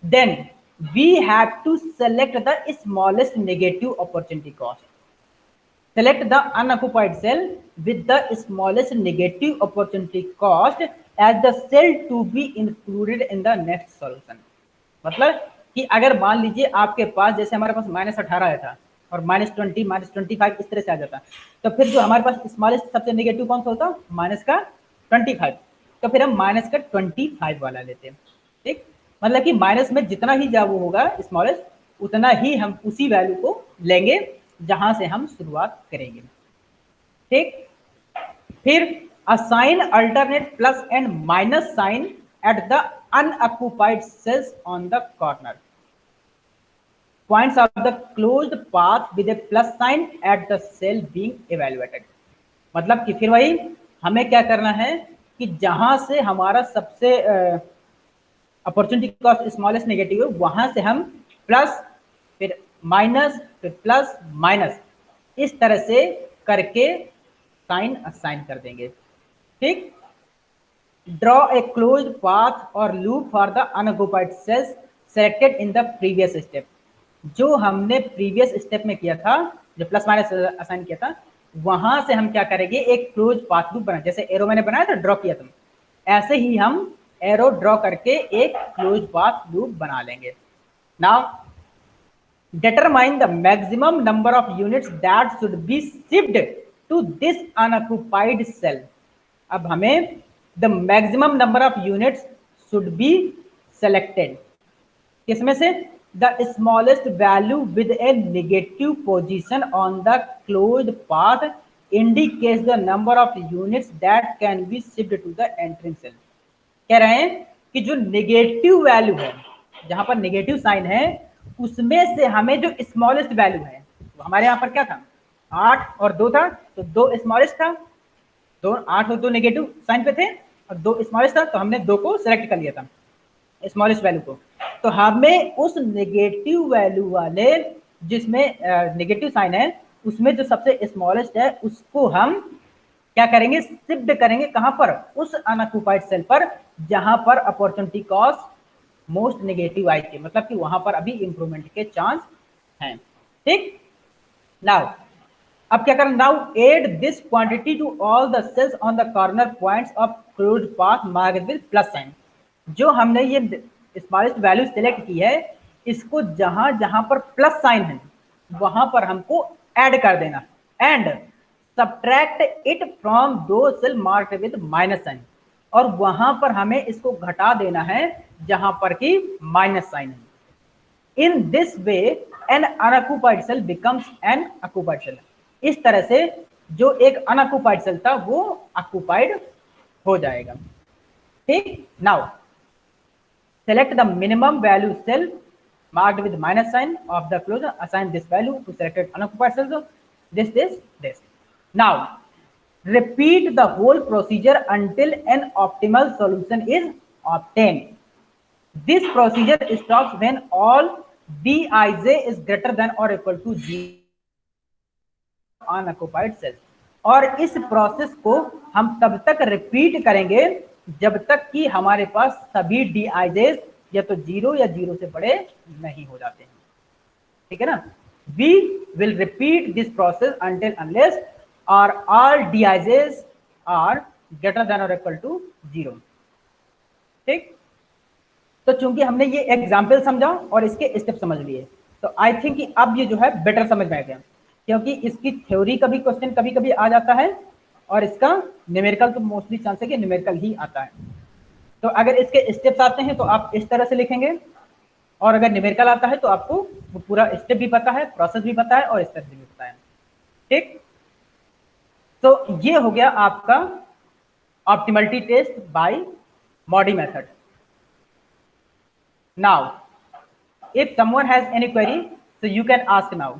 then we have to select the smallest negative opportunity cost. Select the unoccupied cell with the smallest negative opportunity cost as the cell to be included in the next solution. मतलब कि अगर मान लीजिए आपके पास जैसे हमारे पास -18 आया था और -20, -25 इस तरह से आ जाता, तो फिर जो हमारे पास स्मॉलेस्ट सबसे नेगेटिव कौन सा होता, -25, तो फिर हम -25 वाला लेते हैं, ठीक। मतलब कि माइनस में जितना ही जब वो होगा स्मॉलेस्ट उतना ही हम उसी वैल्यू को लेंगे जहां से हम शुरुआत करेंगे, ठीक। फिर assign alternate plus and minus sign at the unoccupied cells on the corner points of the closed path with a plus sign at the cell being evaluated. मतलब कि फिर वही हमें क्या करना है कि जहां से हमारा सबसे अपॉर्चुनिटी कॉस्ट स्मॉलेस्ट नेगेटिव है वहां से हम प्लस फिर माइनस फिर प्लस माइनस इस तरह से करके साइन असाइन कर देंगे, ठीक। ड्रॉ ए क्लोज्ड पाथ और loop for the unoccupied cells selected in the previous step. जो हमने प्रीवियस स्टेप में किया था, जो प्लस माइनस असाइन किया था, वहां से हम क्या करेंगे, एक क्लोज पाथ लूप बना, जैसे एरो मैंने बनाया था ड्रॉ किया था, ऐसे ही हम एरो ड्रॉ करके एक क्लोज पाथ लूप बना लेंगे। Now determine the maximum number of units that should be shipped to this unoccupied cell। अब हमें the maximum number of units should be selected किसमें से, the smallest value with a negative position on the closed path indicates the number of units that can be shipped to the entering cell। कह रहे हैं कि जो नेगेटिव वैल्यू है, जहां पर नेगेटिव साइन है, उसमें से हमें जो स्मॉलेस्ट वैल्यू है, तो हमारे यहाँ पर क्या था 8 और 2 था, तो 2 स्मॉलेस्ट था, 8 और 2 नेगेटिव साइन पे थे और 2 स्मॉलेस्ट था, तो हमने 2 को सिलेक्ट कर लिया था स्मॉलेस्ट वैल्यू को। तो हमें उस नेगेटिव वैल्यू वाले जिसमें नेगेटिव साइन है उसमें जो सबसे स्मॉलेस्ट है उसको हम क्या करेंगे, शिफ्ट करेंगे कहां पर, उस अनऑक्युपाइड सेल पर जहां पर अपॉर्चुनिटी कॉस्ट मोस्ट नेगेटिव आई थी, मतलब कि वहां पर अभी इंप्रूवमेंट के चांस हैं। ठीक, नाउ अब क्या करना, now add this quantity to all the cells on the corner points of closed path marked with plus sign. जो हमने ये स्मॉलेस्ट वैल्यू सेलेक्ट की है इसको जहां जहां पर प्लस साइन है वहां पर हमको ऐड कर देना एंड सब्ट्रैक्ट इट फ्रॉम दो cell marked with minus sign, और वहां पर हमें इसको घटा देना है जहां पर कि माइनस साइन है। In this way an unoccupied cell becomes an occupied cell. इस तरह से जो एक अनऑक्युपाइड सेल था वो ऑक्युपाइड हो जाएगा। ठीक, now select the minimum value cell marked with minus sign of the closure, assign this value to selected unoccupied cells of this. Now repeat the whole procedure until an optimal solution is obtained. This procedure stops when all Dij is greater than or equal to 0 unoccupied cells. और इस प्रोसेस को हम तब तक रिपीट करेंगे जब तक कि हमारे पास सभी डीआईजेस या तो 0 या 0 से बड़े नहीं हो जाते हैं। ठीक है ना, we will repeat this process until unless और all dijs are greater than और इक्वल टू 0। ठीक, तो चूंकि हमने ये एग्जाम्पल समझा और इसके स्टेप समझ लिए तो आई थिंक कि अब ये जो है बेटर समझ में आ गया, क्योंकि इसकी थ्योरी का भी क्वेश्चन कभी कभी आ जाता है और इसका न्यूमेरिकल तो मोस्टली चांस है कि न्यूमेरिकल ही आता है। तो अगर इसके स्टेप्स आते हैं तो आप इस तरह से लिखेंगे, और अगर न्यूमेरिकल आता है तो आपको वो पूरा स्टेप भी पता है, प्रोसेस भी पता है और इस तरह से भी पता है। ठीक, तो ये हो गया आपका optimality test by MODI method. Now if someone has any query so you can ask now.